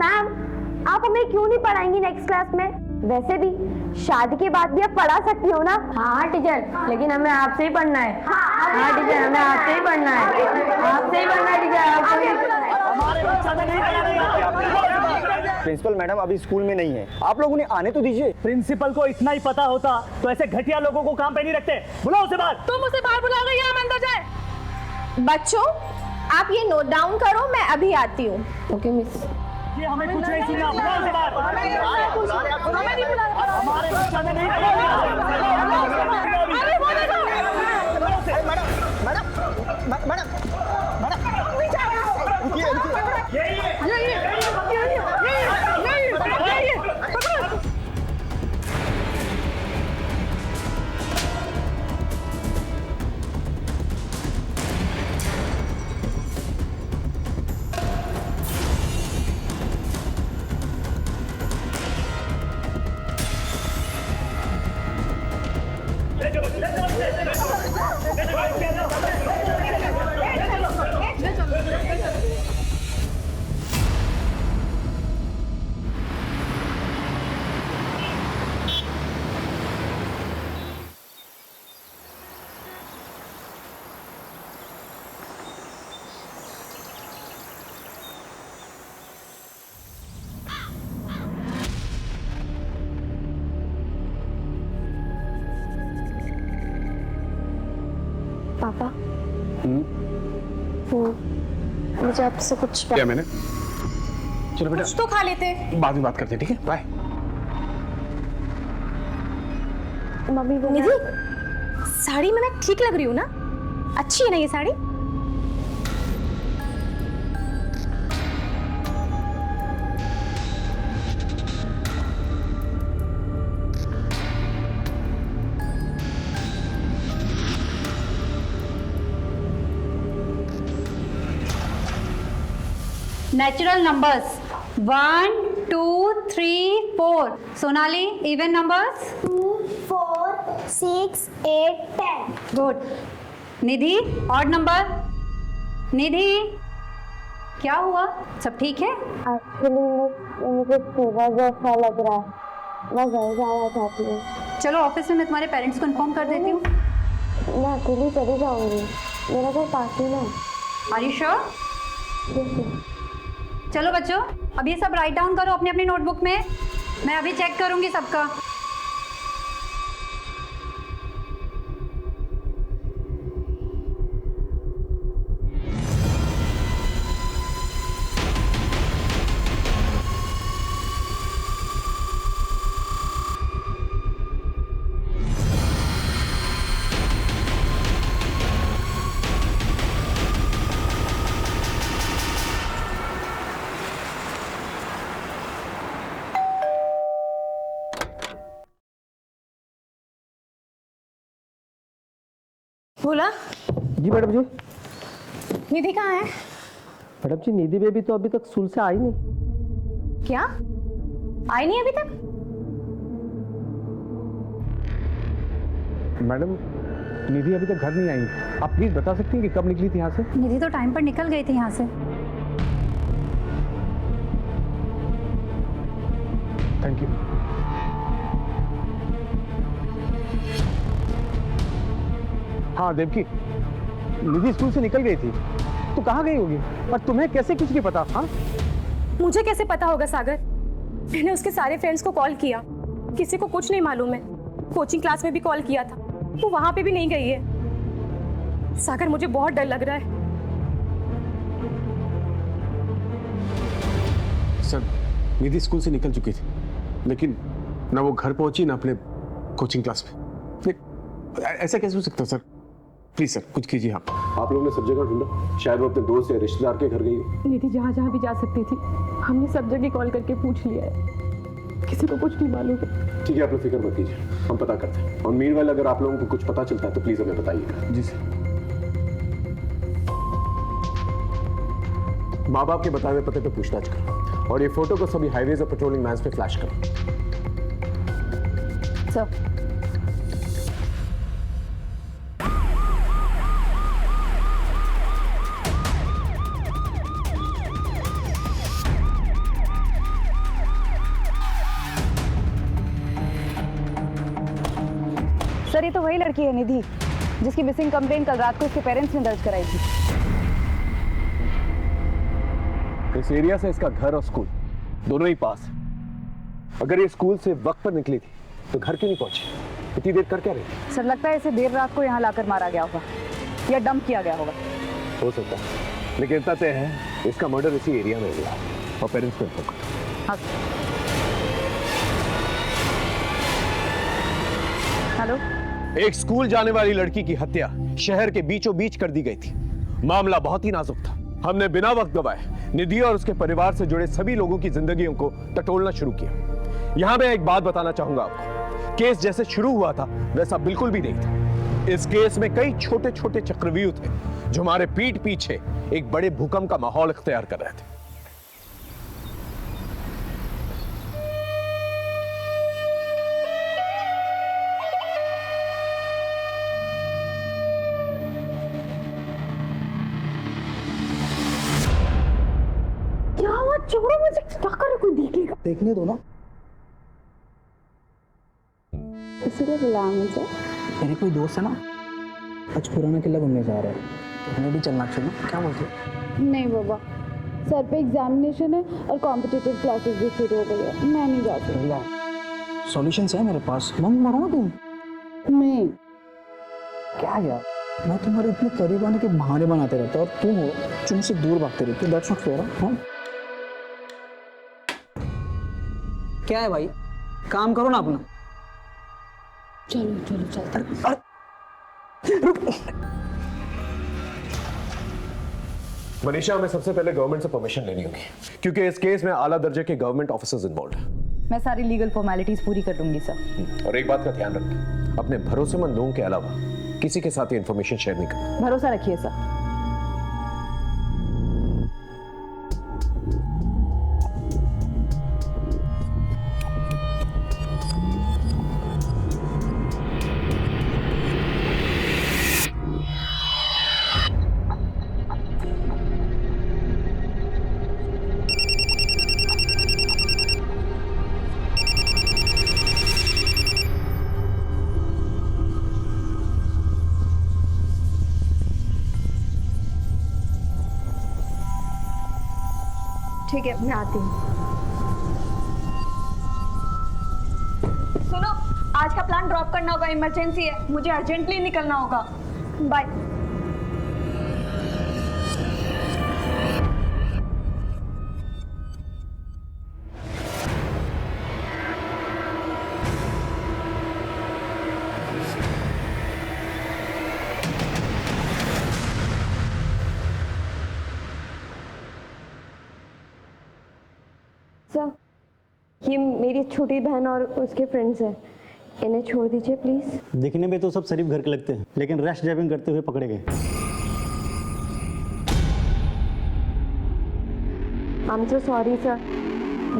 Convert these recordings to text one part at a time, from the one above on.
Ma'am आप हमें क्यों नहीं पढ़ाएंगी नेक्स्ट क्लास में? वैसे भी शादी के बाद भी आप पढ़ा सकती हो ना। हाँ टीचर, लेकिन हमें आपसे ही पढ़ना है। हाँ टीचर, हमें आपसे ही पढ़ना है, आपसे ही पढ़ना है टीचर, आपसे ही। प्रिंसिपल मैडम अभी स्कूल में नहीं है, आप लोग उन्हें आने तो दीजिए। प्रिंसिपल को इतना ही पता होता तो ऐसे घटिया लोगों को काम पे नहीं रखते। बुलाओ उसे बाहर। तुम उसे बाहर बुलाओगे या हम अंदर जाए? बच्चों आप ये नोट डाउन करो, मैं अभी आती हूँ। Okay miss. ये हमें कुछ नहीं सुनना। बुलाओ उसे बाहर। हमें नहीं बुला। हमारे बच्चा ने नहीं पापा वो मुझे आपसे कुछ क्या मैंने? चलो बेटा कुछ तो खा लेते। बाद में बात करते हैं, ठीक है? बाय। मम्मी निधि साड़ी में मैं ठीक लग रही हूँ ना? अच्छी है ना ये sari? Natural numbers 1 2 3 4। Sonali even numbers 2 4 6 8 10। Good. Nidhi odd number. Nidhi क्या हुआ, सब ठीक है? एक्चुअली मुझे फीवर जैसा लग रहा है, मैं घर जाना चाहती हूँ। चलो ऑफिस में मैं तुम्हारे पेरेंट्स को इन्फॉर्म कर देती हूँ। मैं अकेली चली जाऊंगी, मेरा घर पास ही में। Are you sure? चलो बच्चों अब ये सब राइट डाउन करो अपनी अपनी नोटबुक में, मैं अभी चेक करूंगी सबका। बोला जी मैडम जी। निधि कहाँ है? मैडम जी निधि बेबी तो अभी तक स्कूल से आई नहीं। क्या आई नहीं अभी तक? मैडम निधि अभी तक घर नहीं आई, आप प्लीज बता सकती हैं कि कब निकली थी यहाँ से? निधि तो टाइम पर निकल गई थी यहाँ से। Thank you. हाँ देवकी, निधि स्कूल से निकल गई थी, तो कहाँ गई होगी? और तुम्हें कैसे कुछ नहीं पता? हाँ मुझे कैसे पता होगा सागर? मैंने उसके सारे फ्रेंड्स को कॉल किया, किसी को कुछ नहीं मालूम है। कोचिंग क्लास में भी कॉल किया था, वो वहां पे भी नहीं गई है। सागर मुझे बहुत डर लग रहा है। सर निधि स्कूल से निकल चुकी थी, लेकिन ना वो घर पहुंची ना अपने कोचिंग क्लास में। ऐसा कैसे हो सकता है सर? प्लीज सर कुछ कीजिए आप। आप लोगों ने सब जगह ढूंढा, शायद वो अपने दोस्त या रिश्तेदार के घर गई हो। निधि जहाँ जहाँ भी जा सकती थी हमने सब जगह कॉल करके पूछ लिया है, किसी को कुछ नहीं मालूम है। ठीक है आप लोग फिक्र मत कीजिए, हम पता करते हैं। और मीनवाइल अगर आप लोगों को कुछ पता चलता है तो प्लीज हमें बताइएगा। जी सर। माँ बाप के बताए हुए पते पे पूछताछ करो और ये फोटो को सभी हाईवेज और पेट्रोलिंग वैन्स पे फ्लैश करो। सर सर ये तो वही लड़की है निधि जिसकी मिसिंग कंप्लेंट कल रात को इसके पेरेंट्स ने दर्ज कराई थी। इस एरिया से इसका घर और स्कूल दोनों ही पास है। अगर ये स्कूल से वक्त पर निकली थी तो घर क्यों नहीं पहुंची? इतनी देर कर क्या रही थी? सर लगता है इसे देर रात को यहाँ लाकर मारा गया होगा या डंप किया गया होगा। हो सकता है, लेकिन इतना तय है इसका मर्डर इसी एरिया में हुआ और पेरेंट्स ने पकड़ा। हाँ। हेलो, एक स्कूल जाने वाली लड़की की हत्या शहर के बीचों बीच कर दी गई थी। मामला बहुत ही नाजुक था। हमने बिना वक्त गवाए निधि और उसके परिवार से जुड़े सभी लोगों की जिंदगियों को टटोलना शुरू किया। यहां मैं एक बात बताना चाहूंगा आपको, केस जैसे शुरू हुआ था वैसा बिल्कुल भी नहीं था। इस केस में कई छोटे छोटे चक्रव्यूह थे जो हमारे पीठ पीछे एक बड़े भूकंप का माहौल इख्तियार कर रहे थे। क्या हुआ? छोड़ो मुझे, क्या करे, कोई देख लेगा। देखने दो ना। इसीलिए बुलाया मुझे। मेरे कोई दोस्त है ना, आज पुराना किला घूमने जा रहा है, तो हमें भी चलना चाहिए। क्या बोलते हो? नहीं बाबा, सर पे एग्जामिनेशन है और कॉम्पिटिटिव क्लासेस भी शुरू हो गई है, मैं नहीं जा सकती। सॉल्यूशंस है मेरे पास, मंग मारो ना तुम। नहीं क्या यार, मैं तुम्हारे इतने करीब आने के बहाने बनाते रहता और तुम हो जो मुझसे दूर भागते रहते हो। That's not fair. हाँ क्या है भाई, काम करो ना अपना। चलो चलो चलते। मनीषा, हमें सबसे पहले गवर्नमेंट से परमिशन लेनी होगी क्योंकि इस केस में आला दर्जे के गवर्नमेंट ऑफिसर्स इन्वॉल्व हैं। मैं सारी लीगल फॉर्मेलिटीज पूरी कर लूंगी सर। और एक बात का ध्यान रखें, अपने भरोसेमंद लोगों के अलावा किसी के साथ ये इंफॉर्मेशन शेयर नहीं करना। भरोसा रखिए सर। ठीक है, मैं आती हूँ। सुनो, आज का प्लान ड्रॉप करना होगा, इमरजेंसी है, मुझे अर्जेंटली निकलना होगा। बाय। सर, ये मेरी छोटी बहन और उसके फ्रेंड्स हैं, इन्हें छोड़ दीजिए प्लीज। दिखने में तो सब शरीफ घर के लगते हैं, लेकिन रैश ड्राइविंग करते हुए पकड़े गए। I am so sorry sir,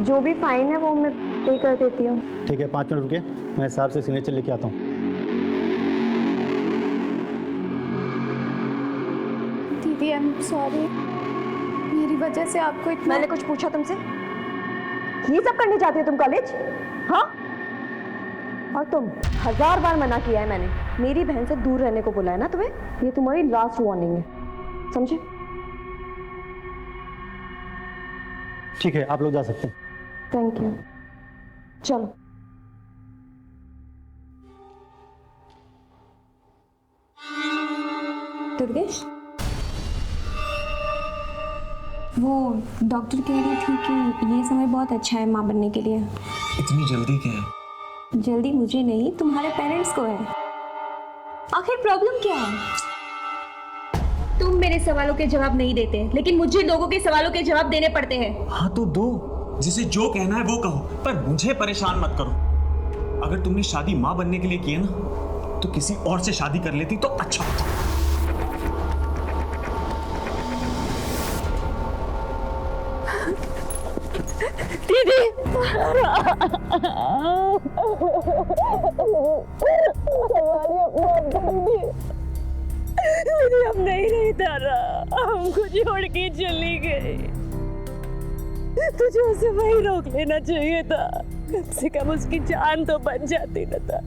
जो भी फाइन है वो मैं पे कर देती हूँ। ठीक है, 5 मिनट रुके, मैं साहब से सिग्नेचर लेके आता हूँ। दीदी आई एम सॉरी, मेरी वजह से आपको इतना। मैंने कुछ पूछा तुमसे? ये सब करने जाती हो तुम कॉलेज? हाँ, और तुम 1000 बार मना किया है मैंने, मेरी बहन से दूर रहने को बोला है ना तुम्हें। ये तुम्हारी लास्ट वार्निंग है, समझे? ठीक है, आप लोग जा सकते हैं। थैंक यू, चलो। दुर्गेश, वो डॉक्टर कह रही थी कि ये समय बहुत अच्छा है माँ बनने के लिए। इतनी जल्दी क्या है? जल्दी मुझे नहीं, तुम्हारे पेरेंट्स को है। आखिर प्रॉब्लम क्या है? तुम मेरे सवालों के जवाब नहीं देते, लेकिन मुझे लोगों के सवालों के जवाब देने पड़ते हैं। हाँ तो दो, जिसे जो कहना है वो कहो, पर मुझे परेशान मत करो। अगर तुमने शादी माँ बनने के लिए की है ना, तो किसी और से शादी कर लेती तो अच्छा होता। मुझे अब नहीं रहता रहा, हमको छोड़ के चली गई। तुझे उसे वही रोक लेना चाहिए था। कम से कम उसकी जान तो बच जाती ना था।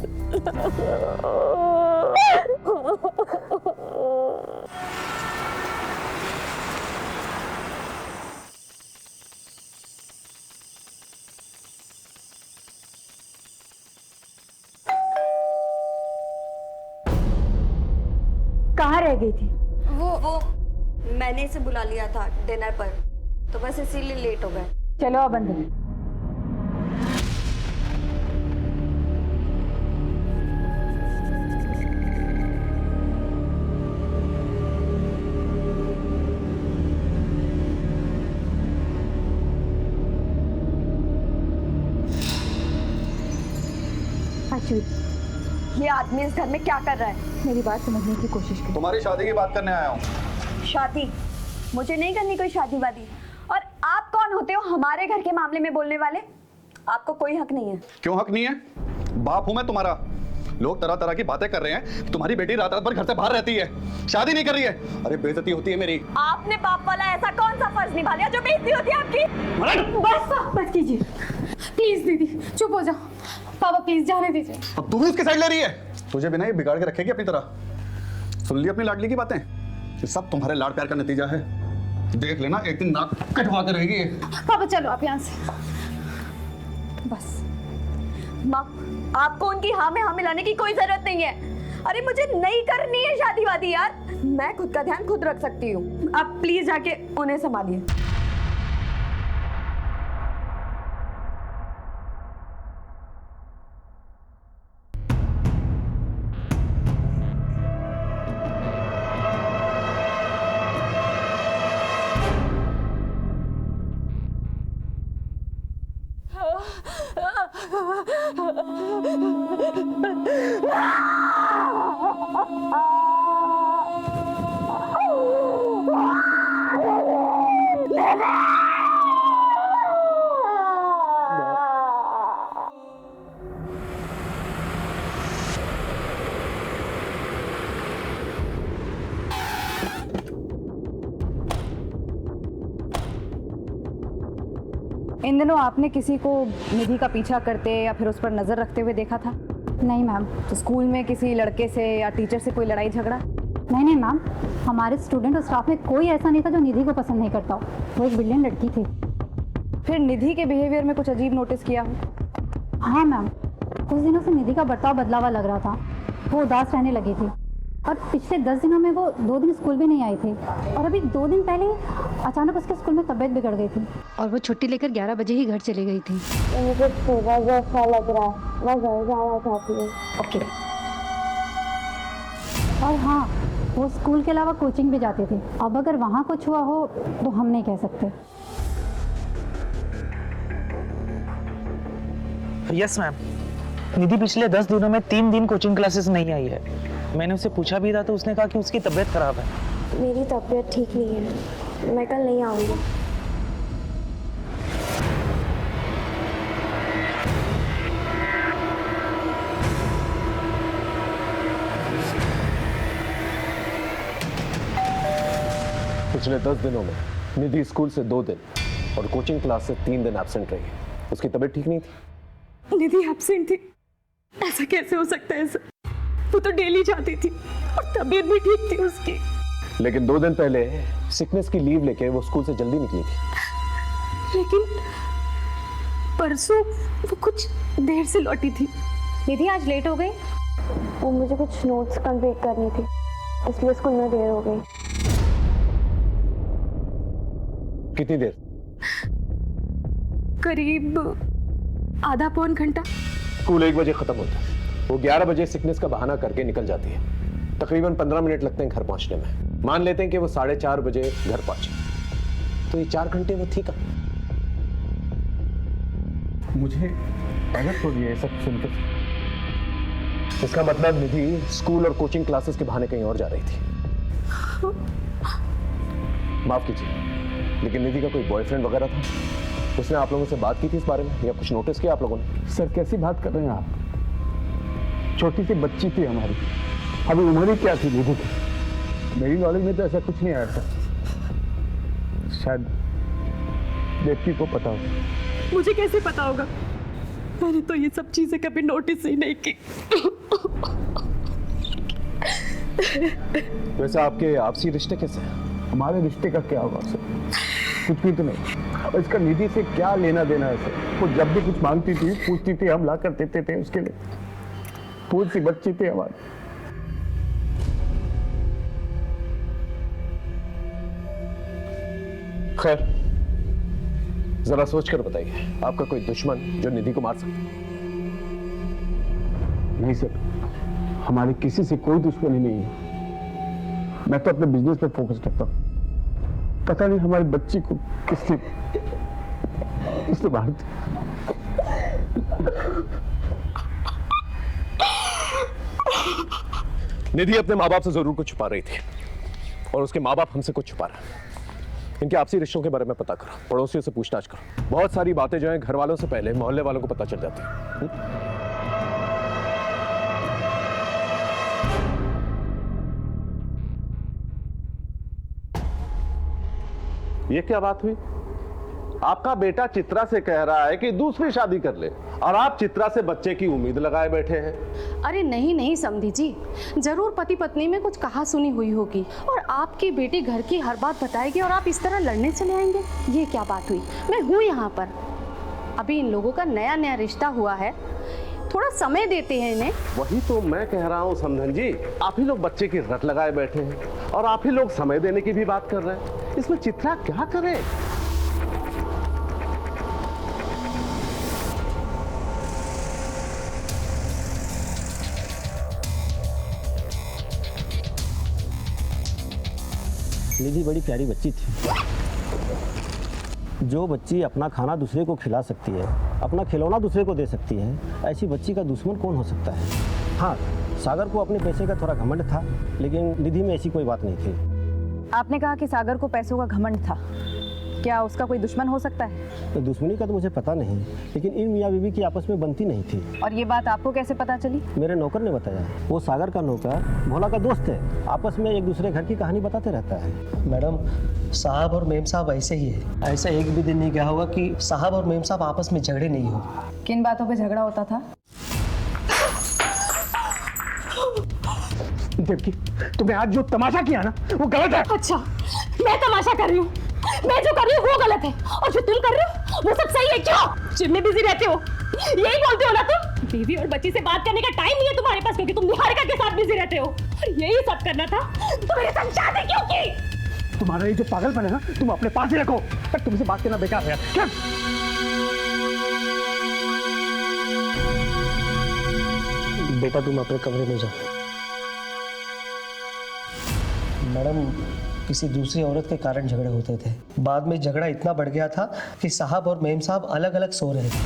कहाँ रह गई थी? वो मैंने इसे बुला लिया था डिनर पर, तो बस इसीलिए लेट हो गए। चलो अब अंदर। ये आदमी इस घर में क्या कर रहा है? मेरी बात समझने की कोशिश कर। तुम्हारी शादी की बात करने आया हूँ। शादी? मुझे नहीं करनी कोई शादी वादी। और आप कौन होते हो हमारे घर के मामले में बोलने वाले? आपको कोई हक नहीं है। क्यों हक नहीं है? बाप हूं मैं तुम्हारा। लोग तरह तरह की बातें कर रहे हैं। तुम्हारी बेटी रात रात भर घर से बाहर रहती है, शादी नहीं कर रही है। अरे बेइज्जती होती है मेरी। आपने बाप वाला ऐसा कौन सा फर्ज निभा लिया जो बेइज्जती होती है आपकी? बस कीजिए प्लीज दीदी चुप हो जाओ। पापा प्लीज जाने दीजिए। अब तू भी उसकी साइड ले रही है। तुझे बिना ये बिगाड़ के रखेगी अपनी तरह। सुन ली अपनी लाडली की बातें? ये सब तुम्हारे लाड प्यार का नतीजा है। देख लेना एक दिन नाक कटवा के रहेगी। पापा चलो आप यहाँ से। बस माँ, आपको उनकी हाँ में हाँ मिलाने की कोई जरूरत नहीं है। अरे मुझे नहीं करनी है शादी वादी यार, मैं खुद का ध्यान खुद रख सकती हूँ। आप प्लीज जाके उन्हें संभालिए। इन दिनों आपने किसी को निधि का पीछा करते या फिर उस पर नजर रखते हुए देखा था? नहीं मैम। तो स्कूल में किसी लड़के से या टीचर से कोई लड़ाई झगड़ा? नहीं मैम, हमारे स्टूडेंट और स्टाफ में कोई ऐसा नहीं था जो निधि को पसंद नहीं करता हो। वो एक ब्रिलियंट लड़की थी। फिर निधि के बिहेवियर में कुछ अजीब नोटिस किया हो? हाँ मैम, कुछ दिनों से निधि का बर्ताव बदला हुआ लग रहा था। वो उदास रहने लगी थी और पिछले 10 दिनों में वो 2 दिन स्कूल भी नहीं आई थी। और अभी 2 दिन पहले अचानक उसके स्कूल में तबीयत बिगड़ गई थी और वो छुट्टी लेकर 11 बजे ही घर चली गई थी। मुझे जैसा लग रहा है, मैं घर जाना चाहती हूँ। ओके। और हाँ, वो स्कूल के अलावा कोचिंग भी जाती थी। अब अगर वहाँ कुछ हुआ हो तो हम नहीं कह सकते। यस मैम, निधि पिछले 10 दिनों में 3 दिन कोचिंग क्लासेस नहीं आई है। मैंने उससे पूछा भी था तो उसने कहा कि उसकी तबीयत खराब है। मेरी तबीयत ठीक नहीं है, मैं कल नहीं आऊँगी। पिछले 10 दिनों में निधि स्कूल से 2 दिन और कोचिंग क्लास से 3 दिन एब्सेंट रही है। उसकी तबीयत ठीक नहीं थी। निधि एब्सेंट थी? ऐसा कैसे हो सकता है सर? वो तो डेली जाती थी और तबीयत भी ठीक थी उसकी। लेकिन 2 दिन पहले सिकनेस की लीव लेके वो स्कूल से जल्दी निकली थी। लेकिन परसों वो कुछ देर से लौटी थी। निधि आज लेट हो गई? वो मुझे कुछ नोट्स कंप्लीट करनी थी, इसलिए स्कूल में देर हो गई। कितनी देर? करीब आधा पौन घंटा। स्कूल 1 बजे खत्म होता है। वो 11 बजे सिकनेस का बहाना करके निकल जाती है। तकरीबन 15 मिनट लगते हैं घर पहुंचने में। मान लेते हैं कि वो 4:30 बजे घर पहुंचे, तो ये 4 घंटे वो थी कहाँ? मुझे गलत हो गया ये सब सुनकर। इसका मतलब निधि स्कूल और कोचिंग क्लासेस के बहाने कहीं और जा रही थी। माफ कीजिए, लेकिन निधि का कोई बॉयफ्रेंड वगैरह था? उसने आप लोगों से बात की थी इस बारे में या कुछ नोटिस किया आप लोगों ने? सर कैसी बात कर रहे हैं आप? छोटी सी बच्ची थी हमारी, अभी उम्र ही क्या थी निधि की? मेरी नॉलेज में तो ऐसा कुछ नहीं आया था। शायद देवकी को पता हो। मुझे कैसे पता होगा? मैंने तो ये सब चीजें कभी नोटिस ही नहीं की। वैसे आपके आपसी रिश्ते कैसे हैं? हमारे रिश्ते का क्या होगा सर? कुछ भी तो नहीं। और इसका निधि से क्या लेना देना है सर? वो जब भी कुछ मांगती थी, पूछती थी, हम ला कर देते थे उसके लिए। फूल सी बच्ची थी हमारी। खैर, जरा सोच कर बताइए, आपका कोई दुश्मन जो निधि को मार सकता? नहीं सर, हमारे किसी से कोई दुश्मनी नहीं है। मैं तो अपने बिजनेस पे फोकस रखता हूँ। पता नहीं हमारी बच्ची को किसने मार दिया। निधि अपने माँ बाप से जरूर कुछ छुपा रही थी और उसके माँ बाप हमसे कुछ छुपा रहे हैं। इनके आपसी रिश्तों के बारे में पता करो, पड़ोसियों से पूछताछ करो। बहुत सारी बातें जो हैं घर वालों से पहले मोहल्ले वालों को पता चल जाती हैं। ये क्या बात हुई? आपका बेटा चित्रा से कह रहा है कि दूसरी शादी कर ले और आप चित्रा से बच्चे की उम्मीद लगाए बैठे हैं। अरे नहीं समधी जी, जरूर पति पत्नी में कुछ कहा सुनी हुई होगी और आपकी बेटी घर की हर बात बताएगी और आप इस तरह लड़ने चले आएंगे। ये क्या बात हुई? मैं हूँ यहाँ पर, अभी इन लोगों का नया रिश्ता हुआ है, थोड़ा समय देते हैं इन्हें। वही तो मैं कह रहा हूँ समधन जी, आप ही लोग बच्चे की रट लगाए बैठे हैं और आप ही लोग समय देने की भी बात कर रहे हैं। इसमें चित्रा क्या करे? निधि बड़ी प्यारी बच्ची थी। जो बच्ची अपना खाना दूसरे को खिला सकती है, अपना खिलौना दूसरे को दे सकती है, ऐसी बच्ची का दुश्मन कौन हो सकता है? हाँ, सागर को अपने पैसे का थोड़ा घमंड था, लेकिन निधि में ऐसी कोई बात नहीं थी। आपने कहा कि सागर को पैसों का घमंड था, क्या उसका कोई दुश्मन हो सकता है? तो दुश्मनी का तो मुझे पता नहीं, लेकिन इन मियाँ बीवी की आपस में बनती नहीं थी। और ये बात आपको कैसे पता चली? मेरे नौकर ने बताया। वो सागर का नौकर भोला का दोस्त है, आपस में एक दूसरे घर की कहानी बताते रहता है। मैडम, साहब और मेम साहब ऐसे ही है। ऐसा एक भी दिन नहीं गया होगा कि साहब और मेम साहब आपस में झगड़े नहीं हो। किन बातों पे झगड़ा होता था? देवकी, तुमने आज जो तमाशा किया ना, वो गलत है। अच्छा, मैं तमाशा कर रही हूँ? मैं जो कर रही हूँ वो गलत है और जो तुम कर रहे हो वो सब सही है? क्यों जिम में बिजी रहते हो? यही बोलते हो ना तुम? बीवी और बच्ची से बात करने का टाइम नहीं है तुम्हारे पास, क्योंकि तुम निहारिका के साथ बिजी रहते हो। और यही सब करना था तो मेरे साथ शादी क्यों की? तुम्हारा ये जो पागलपन है ना, तुम अपने पास ही रखो। तुमसे बात करना बेकार है यार। बेटा तुम अपने कमरे में जाओ। मैडम, किसी दूसरी औरत के कारण झगड़े होते थे। बाद में झगड़ा इतना बढ़ गया था कि साहब और मेम साहब अलग अलग सो रहे थे।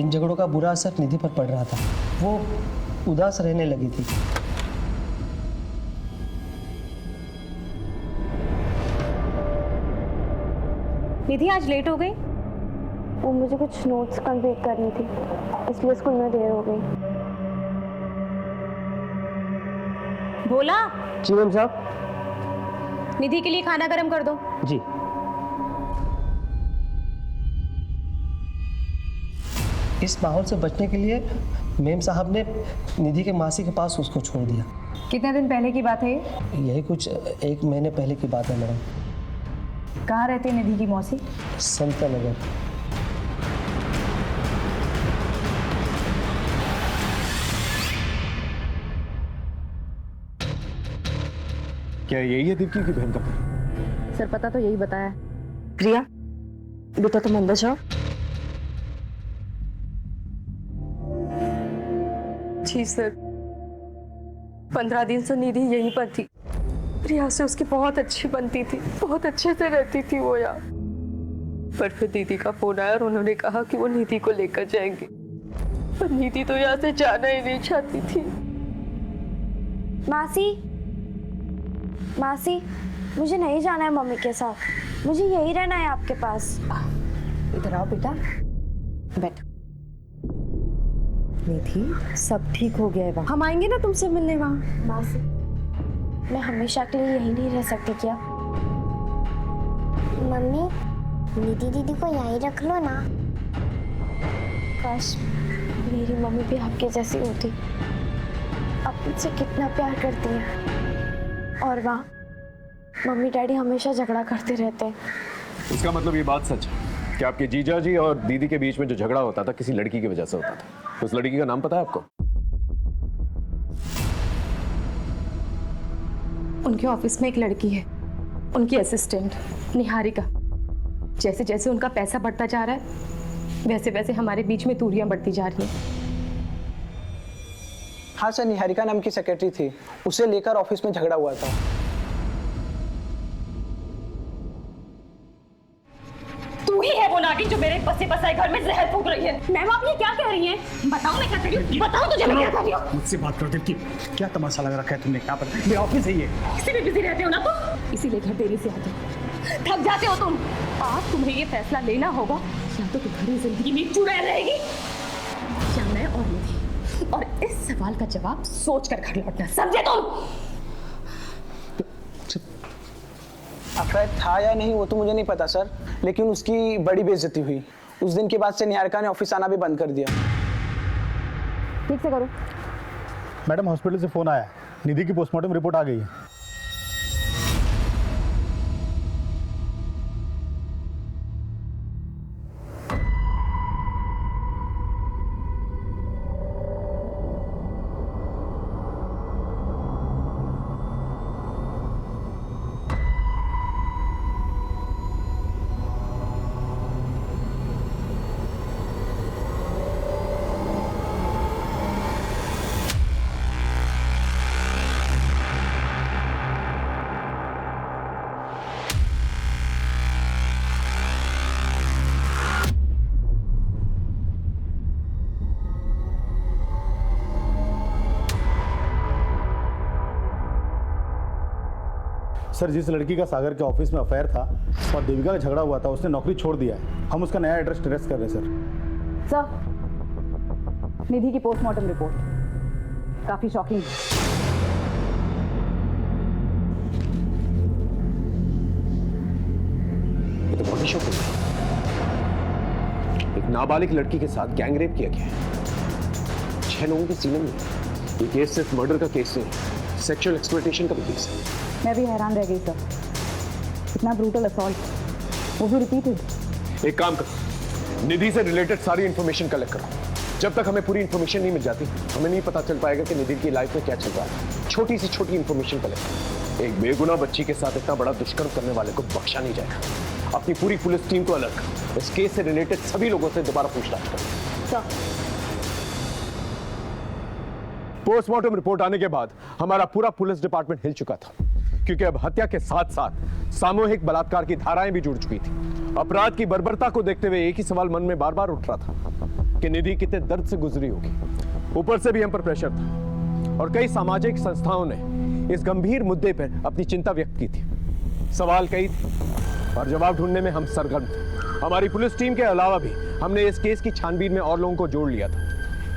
इन झगड़ों का बुरा असर निधि पर पड़ रहा था। वो उदास रहने लगी थी। निधि आज लेट हो गई? वो मुझे कुछ नोट्स कंप्लीट करनी थी, इसलिए स्कूल में देर हो गई। भोला। जी मैम साहब। निधि के लिए खाना गर्म कर दो। जी। इस माहौल से बचने के लिए मेम साहब ने निधि के मासी के पास उसको छोड़ दिया। कितने दिन पहले की बात है ये? यही कुछ 1 महीने पहले की बात है मैडम। कहाँ रहती है निधि की मौसी? संता नगर। क्या यही है दीप्ति की बहन का? सर पता तो यही बताया। प्रिया, बेटा तुम अंदर जाओ। जी सर, 15 दिन से निधि यहीं पर थी। प्रिया से उसकी बहुत अच्छी बनती थी, बहुत अच्छे से रहती थी वो यहाँ। पर फिर दीदी का फोन आया और उन्होंने कहा कि वो निधि को लेकर जाएंगे। पर निधि तो यहाँ से जाना ही नहीं चाहती थी। मासी, मुझे नहीं जाना है मम्मी के साथ, मुझे यही रहना है आपके पास। इधर आओ बेटा, बैठ। निधि, सब ठीक हो गया है वहाँ। हम आएंगे ना तुमसे मिलने वहाँ। मासी, मैं हमेशा के लिए यही नहीं रह सकती क्या? मम्मी, निधि दीदी को यहीं रख लो ना। काश मेरी मम्मी भी आपके जैसी होती, अब मुझसे कितना प्यार करती है। और वहाँ मम्मी डैडी हमेशा झगड़ा करते रहते हैं। इसका मतलब ये बात सच है कि आपके जीजा जी और दीदी के बीच में जो झगड़ा होता था किसी लड़की की वजह से होता था। उस लड़की का नाम पता है आपको? उनके ऑफिस में एक लड़की है, उनकी असिस्टेंट निहारिका। जैसे जैसे उनका पैसा बढ़ता जा रहा है वैसे वैसे हमारे बीच में दूरियां बढ़ती जा रही हैं। हाँ सर, निहारिका नाम की सेक्रेटरी थी, उसे लेकर ऑफिस में झगड़ा हुआ था। तू ही है वो नागिन जो मेरे बसे बसाए घर में जहर फूंक रही है। मैम आप ये क्या कह रही हैं? बताओ मैं क्या कर रही हूँ, बताओ तुझे मैं क्या कर रही हूँ। मुझसे बात करो देवकी, क्या तमाशा लगा रखा है तुमने? क्या पता, मेरा ऑफिस है ये। इसी में बिजी रहते हो ना तुम, इसीलिए घर देरी से आते हो, थक जाते हो तुम। आज तुम्हें ये फैसला लेना होगा, या तो तुम्हारी जिंदगी में चुड़ैल रहेगी या मैं और निधि। और इस सवाल का जवाब सोच कर घर लौटना, समझे तुम? अफराद था या नहीं वो तो मुझे नहीं पता सर, लेकिन उसकी बड़ी बेइज्जती हुई। उस दिन के बाद से निहारिका ने ऑफिस आना भी बंद कर दिया। ठीक से करो। मैडम हॉस्पिटल से फोन आया, निधि की पोस्टमार्टम रिपोर्ट आ गई है। सर, जिस लड़की का सागर के ऑफिस में अफेयर था और देविका का झगड़ा हुआ था, उसने नौकरी छोड़ दिया है। हम उसका नया एड्रेस ट्रेस कर रहे हैं सर। सर, निधि की पोस्टमार्टम रिपोर्ट काफी शॉकिंग है। ये तो बहुत ही शॉकिंग है। एक नाबालिग लड़की के साथ गैंग रेप किया गया है, 6 लोगों की सीलिंग है। ये केस सिर्फ मर्डर का केस नहीं, सेक्सुअल एक्सप्लॉयटेशन का भी केस है। मैं भी हैरान रह गई सर, इतना ब्रूटल असॉल्ट, वो भी रिपीटेड। एक काम करो, निधि से रिलेटेड सारी इंफॉर्मेशन कलेक्ट करो। जब तक हमें पूरी इंफॉर्मेशन नहीं मिल जाती, हमें नहीं पता चल पाएगा कि निधि की लाइफ में क्या चल रहा है। छोटी सी छोटी इंफॉर्मेशन कलेक्ट करो। एक बेगुनाह बच्ची के साथ इतना बड़ा दुष्कर्म करने वाले को बख्शा नहीं जाएगा। अपनी पूरी पुलिस टीम को अलर्ट करो। इस केस से रिलेटेड सभी लोगों से दोबारा पूछताछ करो। पोस्टमार्टम रिपोर्ट आने के बाद हमारा पूरा पुलिस डिपार्टमेंट हिल चुका था, क्योंकि अब हत्या के साथ साथ सामूहिक बलात्कार की धाराएं भी जुड़ चुकी थी। अपराध की बर्बरता को देखते हुए एक ही सवाल मन में बार बार उठ रहा था कि निधि कितने दर्द से गुजरी होगी। ऊपर से भी हम पर प्रेशर था और कई सामाजिक संस्थाओं ने इस गंभीर मुद्दे पर अपनी चिंता व्यक्त की थी। सवाल कई थे और जवाब ढूंढने में हम सरगर्म थे। हमारी पुलिस टीम के अलावा भी हमने इस केस की छानबीन में और लोगों को जोड़ लिया था।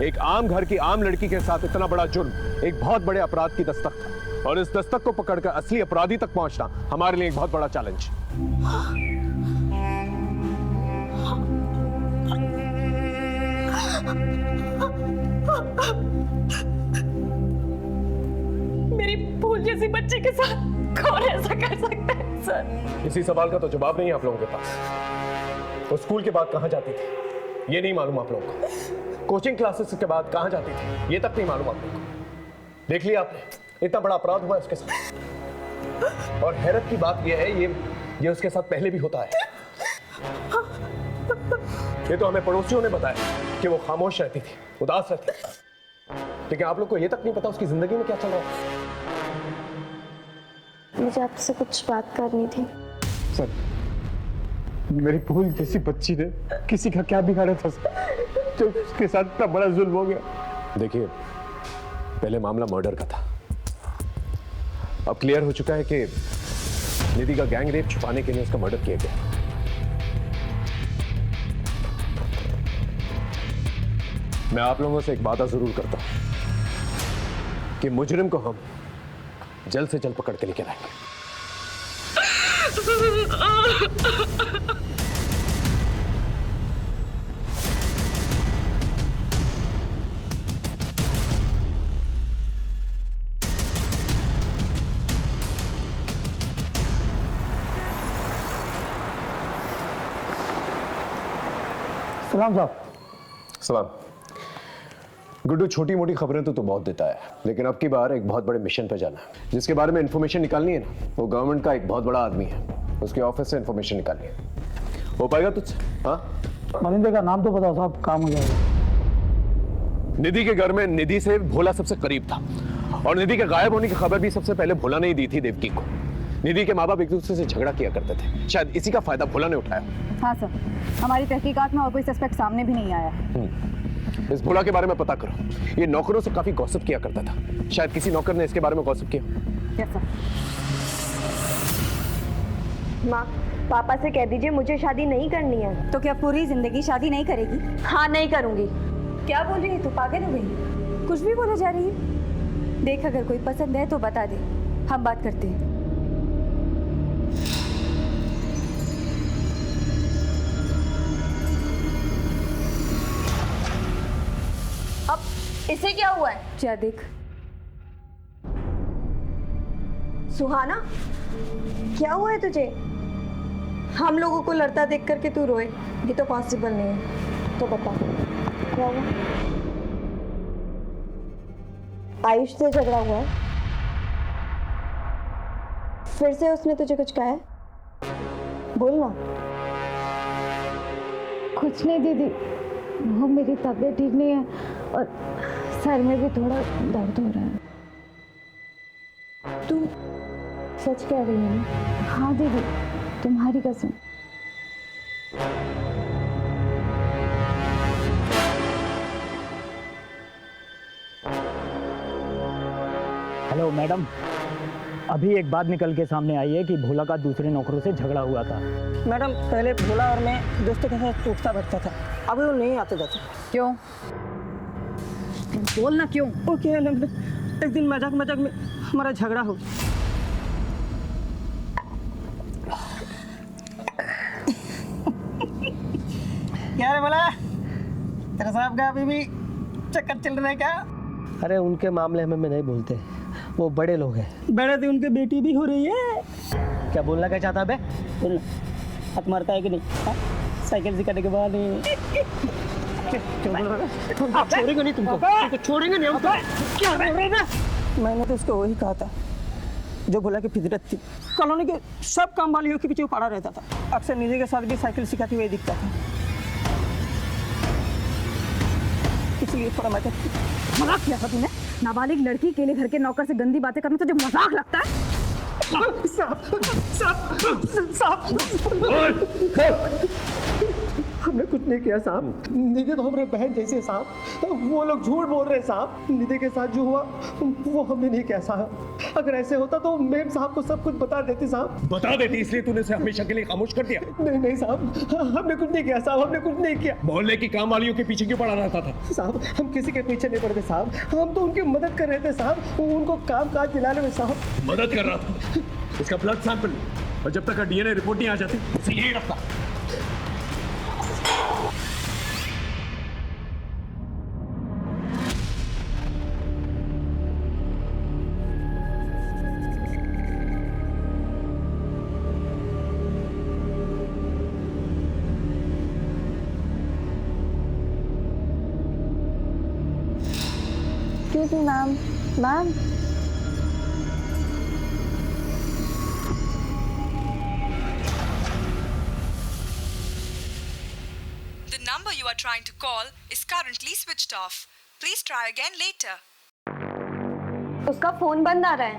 एक आम घर की आम लड़की के साथ इतना बड़ा जुर्म एक बहुत बड़े अपराध की दस्तक था, और इस दस्तक को पकड़कर असली अपराधी तक पहुंचना हमारे लिए एक बहुत बड़ा चैलेंज। मेरी भूल जैसी बच्ची के साथ कौन ऐसा कर सकता है सर? इसी सवाल का तो जवाब नहीं है आप लोगों के पास। वो स्कूल के बाद कहां जाती थी ये नहीं मालूम आप लोगों को। कोचिंग क्लासेस के बाद कहां जाती थी ये तक नहीं मालूम आप लोगों को। देख लिया आपने, इतना बड़ा अपराध हुआ उसके साथ। और हैरत की बात यह है ये उसके साथ पहले भी होता है। ये तो हमें पड़ोसियों ने बताया कि वो खामोश रहती थी, उदास रहती थी, लेकिन आप लोग को ये तक नहीं पता उसकी जिंदगी में क्या चल रहा है। मुझे आपसे कुछ बात करनी थी। सर, मेरी भूल जैसी बच्ची ने किसी का क्या बिगाड़ा था जो उसके साथ इतना बड़ा जुल्म हो गया। देखिए, पहले मामला मर्डर का था, अब क्लियर हो चुका है कि निधि का गैंग रेप छुपाने के लिए उसका मर्डर किया गया। मैं आप लोगों से एक वादा जरूर करता हूं कि मुजरिम को हम जल्द से जल्द पकड़ के लेकर आएंगे। सलाम साहब। सलाम। गुड्डू, छोटी मोटी खबरें तो तू बहुत देता है, लेकिन अब की बार एक बहुत बड़े मिशन पे जाना है। जिसके बारे में इंफॉर्मेशन निकालनी है ना, वो गवर्नमेंट का एक बहुत बड़ा आदमी है। उसके ऑफिस से इंफॉर्मेशन निकालनी है। हो पाएगा तुझसे? हाँ, मनिंदर का नाम तो बताओ साहब, काम हो जाएगा। निधि के घर में निधि से भोला सबसे करीब था, और निधि के गायब होने की खबर भी सबसे पहले भोला ने ही दी थी देवकी को। निधि के माँ बाप एक दूसरे से झगड़ा किया करते थे, शायद इसी का फायदा भोला ने उठाया। हाँ सर, हमारी तहकीकात में और कोई सस्पेक्ट सामने भी नहीं आया। इस भोला के बारे में पता करो। ये नौकरों से काफी गॉसिप किया करता था, शायद किसी नौकर ने इसके बारे में गॉसिप किया। Yes sir. माँ, पापा से कह दीजिए मुझे शादी नहीं करनी है। तो क्या पूरी जिंदगी शादी नहीं करेगी? हाँ, नहीं करूँगी। क्या बोल रही है तू? पागल हो गई? कुछ भी बोले जा रही है। देख, अगर कोई पसंद है तो बता दे, हम बात करते हैं। अब इसे क्या हुआ है? क्या देख। सुहाना, क्या हुआ है तुझे? हम लोगों को लड़ता देख करके तू रोए, ये तो पॉसिबल नहीं है। तो बता, क्या हुआ? आयुष से झगड़ा हुआ है? फिर से उसने तुझे कुछ कहा है? बोल ना। कुछ नहीं दीदी, वो मेरी तबीयत ठीक नहीं है और सर में भी थोड़ा दर्द हो रहा है। तू सच कह रही है ना? हाँ दीदी, तुम्हारी कसम। हेलो मैडम, अभी एक बात निकल के सामने आई है कि भोला का दूसरे नौकरों से झगड़ा हुआ था। मैडम, पहले भोला और मैं दोस्तों के साथ उठता बैठता था, अभी वो नहीं आते जाते। क्यों? बोलना क्यों? ओके, एक दिन मजाक मजाक में हमारा झगड़ा हो गया। क्या रे भोला, तेरा साहब का अभी भी चक्कर चल रहा है क्या? अरे उनके मामले में नहीं बोलते, वो बड़े लोग हैं। बड़े थे, उनकी बेटी भी हो रही है। क्या बोलना क्या चाहता बे? बोलना, हाथ मारता है कि नहीं? साइकिल सिखाने के बाद छोड़ेंगे नहीं तुमको, छोड़ेंगे नहीं हमको। क्या बोल रहे ना? मैंने तो उसको वही कहा था जो भोला की फितरत थी। कॉलोनी के सब काम वालियों के पीछे वो पड़ा रहता था, अक्सर निधि के साथ भी साइकिल सिखाते हुए दिखता था, इसलिए थोड़ा मजाक किया था तूने? नाबालिग लड़की के लिए घर के नौकर से गंदी बातें करना तुझे मजाक लगता है? हमने कुछ नहीं किया साहब, निधि तो हमारे बहन जैसे साहब। वो लोग झूठ बोल रहे साहब। निधि के साथ जो हुआ वो हमने नहीं किया साहब। अगर ऐसे होता तो मेम साहब को सब कुछ बता देती साहब। बता देती, इसलिए तूने उसे हमेशा के लिए खामोश कर दिया? नहीं नहीं साहब, हमने कुछ नहीं किया साहब, हमने कुछ नहीं किया। मोहल्ले की काम वालियों के पीछे क्यों पड़ा रहता था? साहब, हम किसी के पीछे नहीं पड़ते साहब, हम तो उनकी मदद कर रहे थे साहब, उनको काम काज दिलाने में साहब। मदद कर रहा था? इसका ब्लड सैंपल, और जब तक डीएनए रिपोर्ट नहीं आ जाती उसे यही रखता। Excuse me, ma'am. Ma'am. The number you are trying to call is currently switched off. Please try again later. उसका फोन बंद आ रहा है।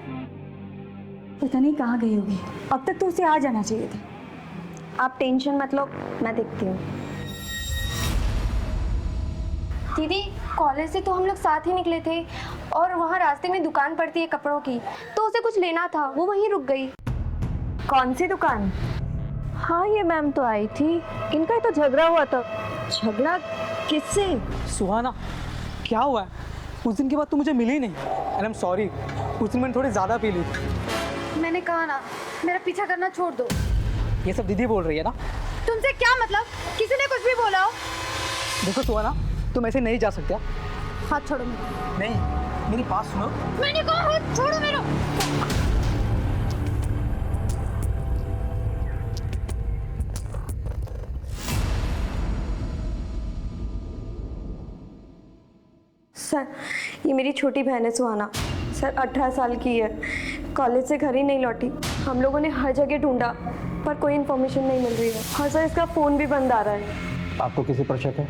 पता नहीं कहाँ गई होगी, अब तक तो उसे आ जाना चाहिए था। आप टेंशन मत लो, मैं देखती हूँ। दीदी, कॉलेज से तो हम लोग साथ ही निकले थे और वहाँ रास्ते में दुकान पड़ती है कपड़ों की, तो उसे कुछ लेना था, वो वहीं रुक गई। कौन सी दुकान? हाँ, ये मैम तो आई थी, इनका ही तो झगड़ा हुआ था। झगड़ा किससे? सुहाना, क्या हुआ है? उस दिन के बाद तू मुझे मिली ही नहीं। आई एम सॉरी, उस दिन मैंने थोड़ी ज़्यादा पी ली थी। मैंने कहा ना, मेरा पीछा करना छोड़ दो। ये सब दीदी बोल रही है ना। तुमसे क्या मतलब? किसी ने कुछ भी बोला हो? देखो सुहाना, तुम ऐसे नहीं जा सकते। हाथ छोड़ो मेरा। नहीं, मेरी बात सुनो। मैंने कहा हाथ छोड़ो मेरा। सर, ये मेरी छोटी बहन है सुहाना। सर 18 साल की है, कॉलेज से घर ही नहीं लौटी। हम लोगों ने हर जगह ढूंढा पर कोई इन्फॉर्मेशन नहीं मिल रही है। हाँ सर, इसका फ़ोन भी बंद आ रहा है। आपको किसी पर शक है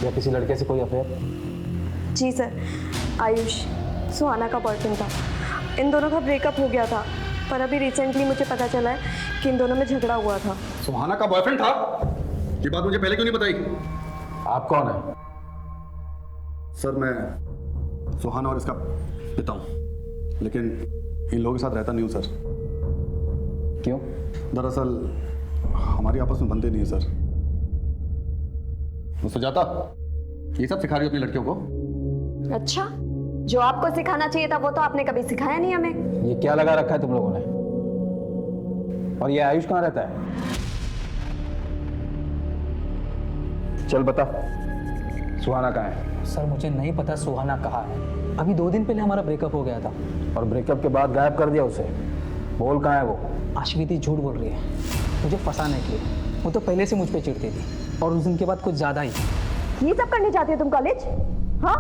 या किसी लड़के से कोई अफेयर? जी सर, आयुष सुहाना का बॉयफ्रेंड था। इन दोनों का ब्रेकअप हो गया था, पर अभी रिसेंटली मुझे पता चला है कि इन दोनों में झगड़ा हुआ था। सुहाना का बॉयफ्रेंड था? ये बात मुझे पहले क्यों नहीं बताई? आप कौन है? सर मैं सुहाना और इसका पिता हूँ, लेकिन इन लोगों के साथ रहता नहीं हूँ सर। क्यों? दरअसल हमारी आपस में बनते नहीं है सर। सुजाता, ये सब सिखा रही हो अपनी लड़कियों को? अच्छा, जो आपको सिखाना चाहिए था वो तो आपने कभी सिखाया नहीं हमें। ये क्या लगा रखा है तुम लोगों ने? और ये आयुष कहाँ रहता है? चल बता, सुहाना कहाँ है? सर मुझे नहीं पता सुहाना कहाँ है। अभी 2 दिन पहले हमारा ब्रेकअप हो गया था। और ब्रेकअप के बाद गायब कर दिया उसे। बोल कहाँ है वो? अश्विति झूठ बोल रही है मुझे फंसाने के लिए। वो तो पहले से मुझ पे चिढ़ती थी और उस दिन के बाद कुछ ज़्यादा ही। ये सब करने जाती हो तुम कॉलेज? हाँ,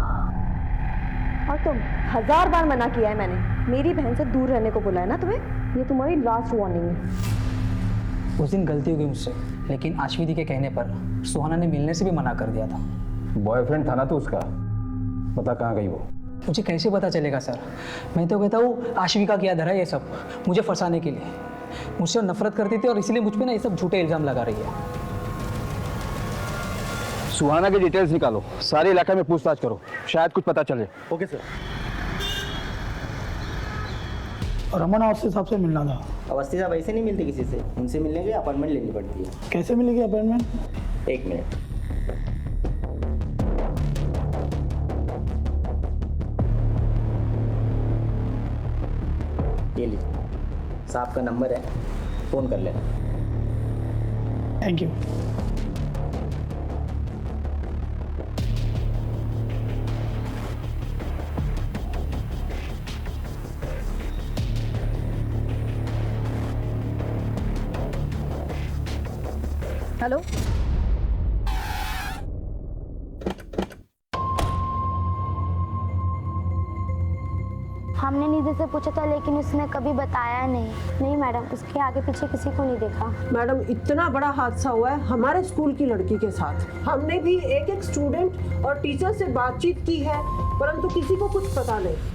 और तुम 1000 बार मना किया है मैंने। मेरी बहन से दूर रहने को बोला है ना तुम्हें। ये तुम्हारी लास्ट वार्निंग है। उस दिन गलती हो गई मुझसे, लेकिन अश्विति के कहने पर सुहाना ने मिलने से भी मना कर दिया था। बॉयफ्रेंड था ना तो उसका, बता कहाँ गई वो? मुझे कैसे पता चलेगा सर? मैं तो कहता हूँ आशिविका किया धरा ये सब मुझे फंसाने के लिए। मुझसे नफरत करती थी और इसलिए मुझ पे ना ये सब झूठे इल्जाम लगा रही है। सुहाना की डिटेल्स निकालो, सारे इलाके में पूछताछ करो, शायद कुछ पता चले। Okay sir. रमन अवस्थी साहब से मिलना था। अवस्थी साहब ऐसे नहीं मिलते किसी से, उनसे मिलने के लिए अपॉइंटमेंट लेनी पड़ती है। कैसे मिलेगी अपॉइंटमेंट? 1 मिनट। ये लीजिए, साहब का नंबर है, फ़ोन कर लेना। Thank you. हेलो, हमने निधि से पूछा था लेकिन उसने कभी बताया नहीं। नहीं मैडम, उसके आगे पीछे किसी को नहीं देखा। मैडम, इतना बड़ा हादसा हुआ है हमारे स्कूल की लड़की के साथ। हमने भी एक स्टूडेंट और टीचर से बातचीत की है, परंतु किसी को कुछ पता नहीं।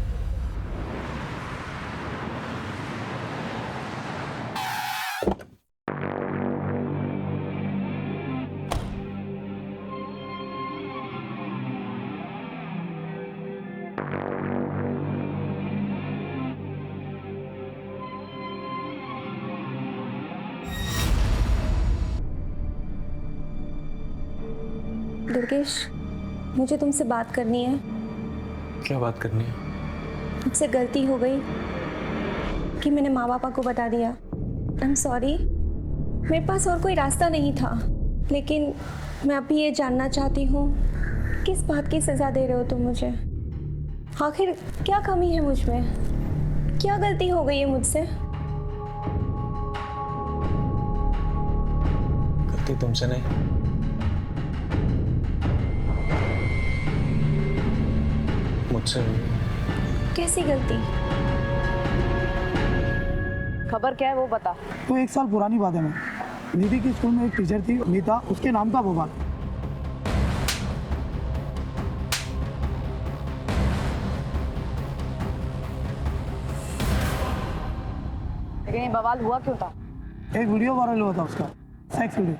दुर्गेश, मुझे तुमसे बात करनी है। क्या बात करनी है? मुझसे गलती हो गई कि मैंने माँ पापा को बता दिया। I am sorry. मेरे पास और कोई रास्ता नहीं था, लेकिन मैं अभी ये जानना चाहती हूँ किस बात की सज़ा दे रहे हो तुम मुझे? आखिर क्या कमी है मुझ में? क्या गलती हो गई है मुझसे? गलती तुमसे नहीं, मुझसे। कैसी गलती? खबर क्या है वो बता। तो 1 साल पुरानी बात है। मैं निधि की स्कूल में एक टीचर थी नीता, उसके नाम था बवाल। लेकिन ये बवाल हुआ क्यों था? एक वीडियो वायरल हुआ था उसका, सेक्स वीडियो।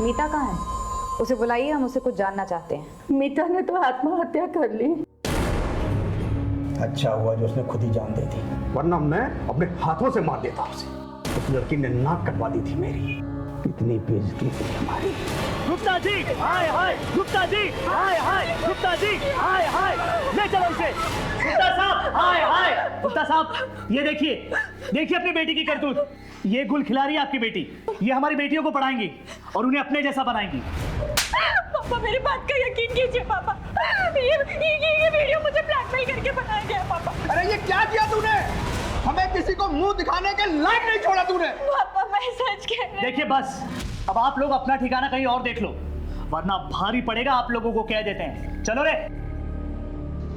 मीता कहाँ है? उसे बुलाइए, हम उससे कुछ जानना चाहते हैं। मीता ने तो आत्महत्या कर ली। अच्छा हुआ जो उसने खुद ही जान दे दी, वरना मैं अपने हाथों से मार देता उसे। उस लड़की ने नाक कटवा दी थी मेरी। कितनी बेइज्जती हुई हमारी। गुप्ता जी हाय हाय, गुप्ता जी हाय हाय, गुप्ता जी हाय हाय, ले चलो इसे। गुप्ता साहब हाय हाय। गुप्ता साहब ये देखिए, देखिए अपनी बेटी की करतूत। ये गुल खिला रही है आपकी बेटी, ये हमारी बेटियों को पढ़ाएंगी और उन्हें अपने जैसा बनाएंगी। पापा मेरी बात का यकीन कीजिए पापा, ये वीडियो मुझे ब्लैकमेल करके बनाया गया है पापा। अरे ये क्या किया तूने? हमें किसी को मुंह दिखाने के लायक नहीं छोड़ा तूने। पापा मैं सच कह रही हूं। देखिए बस, अब आप लोग अपना ठिकाना कहीं और देख लो, वरना भारी पड़ेगा आप लोगों को, कह देते हैं। चलो रे।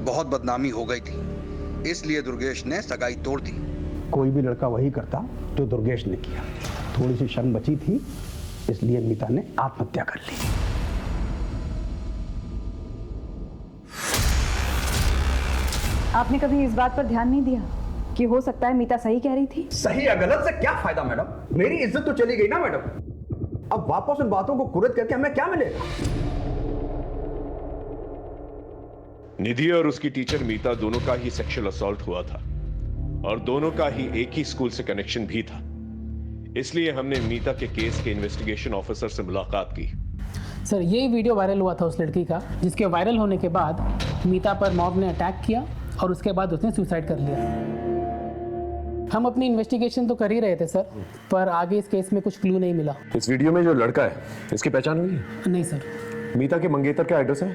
बहुत बदनामी हो गई थी, इसलिए दुर्गेश ने सगाई तोड़ दी। कोई भी लड़का वही करता जो दुर्गेश ने किया। थोड़ी सी शर्म बची थी, इसलिए मीता ने आत्महत्या कर ली। आपने कभी इस बात पर ध्यान नहीं दिया कि हो सकता है मीता सही कह रही थी? सही या गलत से क्या फायदा मैडम? मेरी इज्जत तो चली गई ना मैडम। अब वापस उन बातों को कुरेद करके हमें क्या मिलेगा? निधि और उसकी टीचर मीता दोनों का ही सेक्सुअल असॉल्ट हुआ था और दोनों का ही एक ही स्कूल से कनेक्शन भी था। इसलिए हमने मीता के केस के इन्वेस्टिगेशन ऑफिसर से मुलाकात की। सर ये वीडियो वायरल हुआ था उस लड़की का, जिसके वायरल होने के बाद मीता पर मॉब ने अटैक किया और उसके बाद उसने सुसाइड कर लिया। हम अपनी इन्वेस्टिगेशन तो कर ही रहे थे सर, पर आगे इस केस में कुछ क्लू नहीं मिला। इस वीडियो में जो लड़का है, इसकी पहचान हुई? नहीं सर। मीता के मंगेतर का एड्रेस है?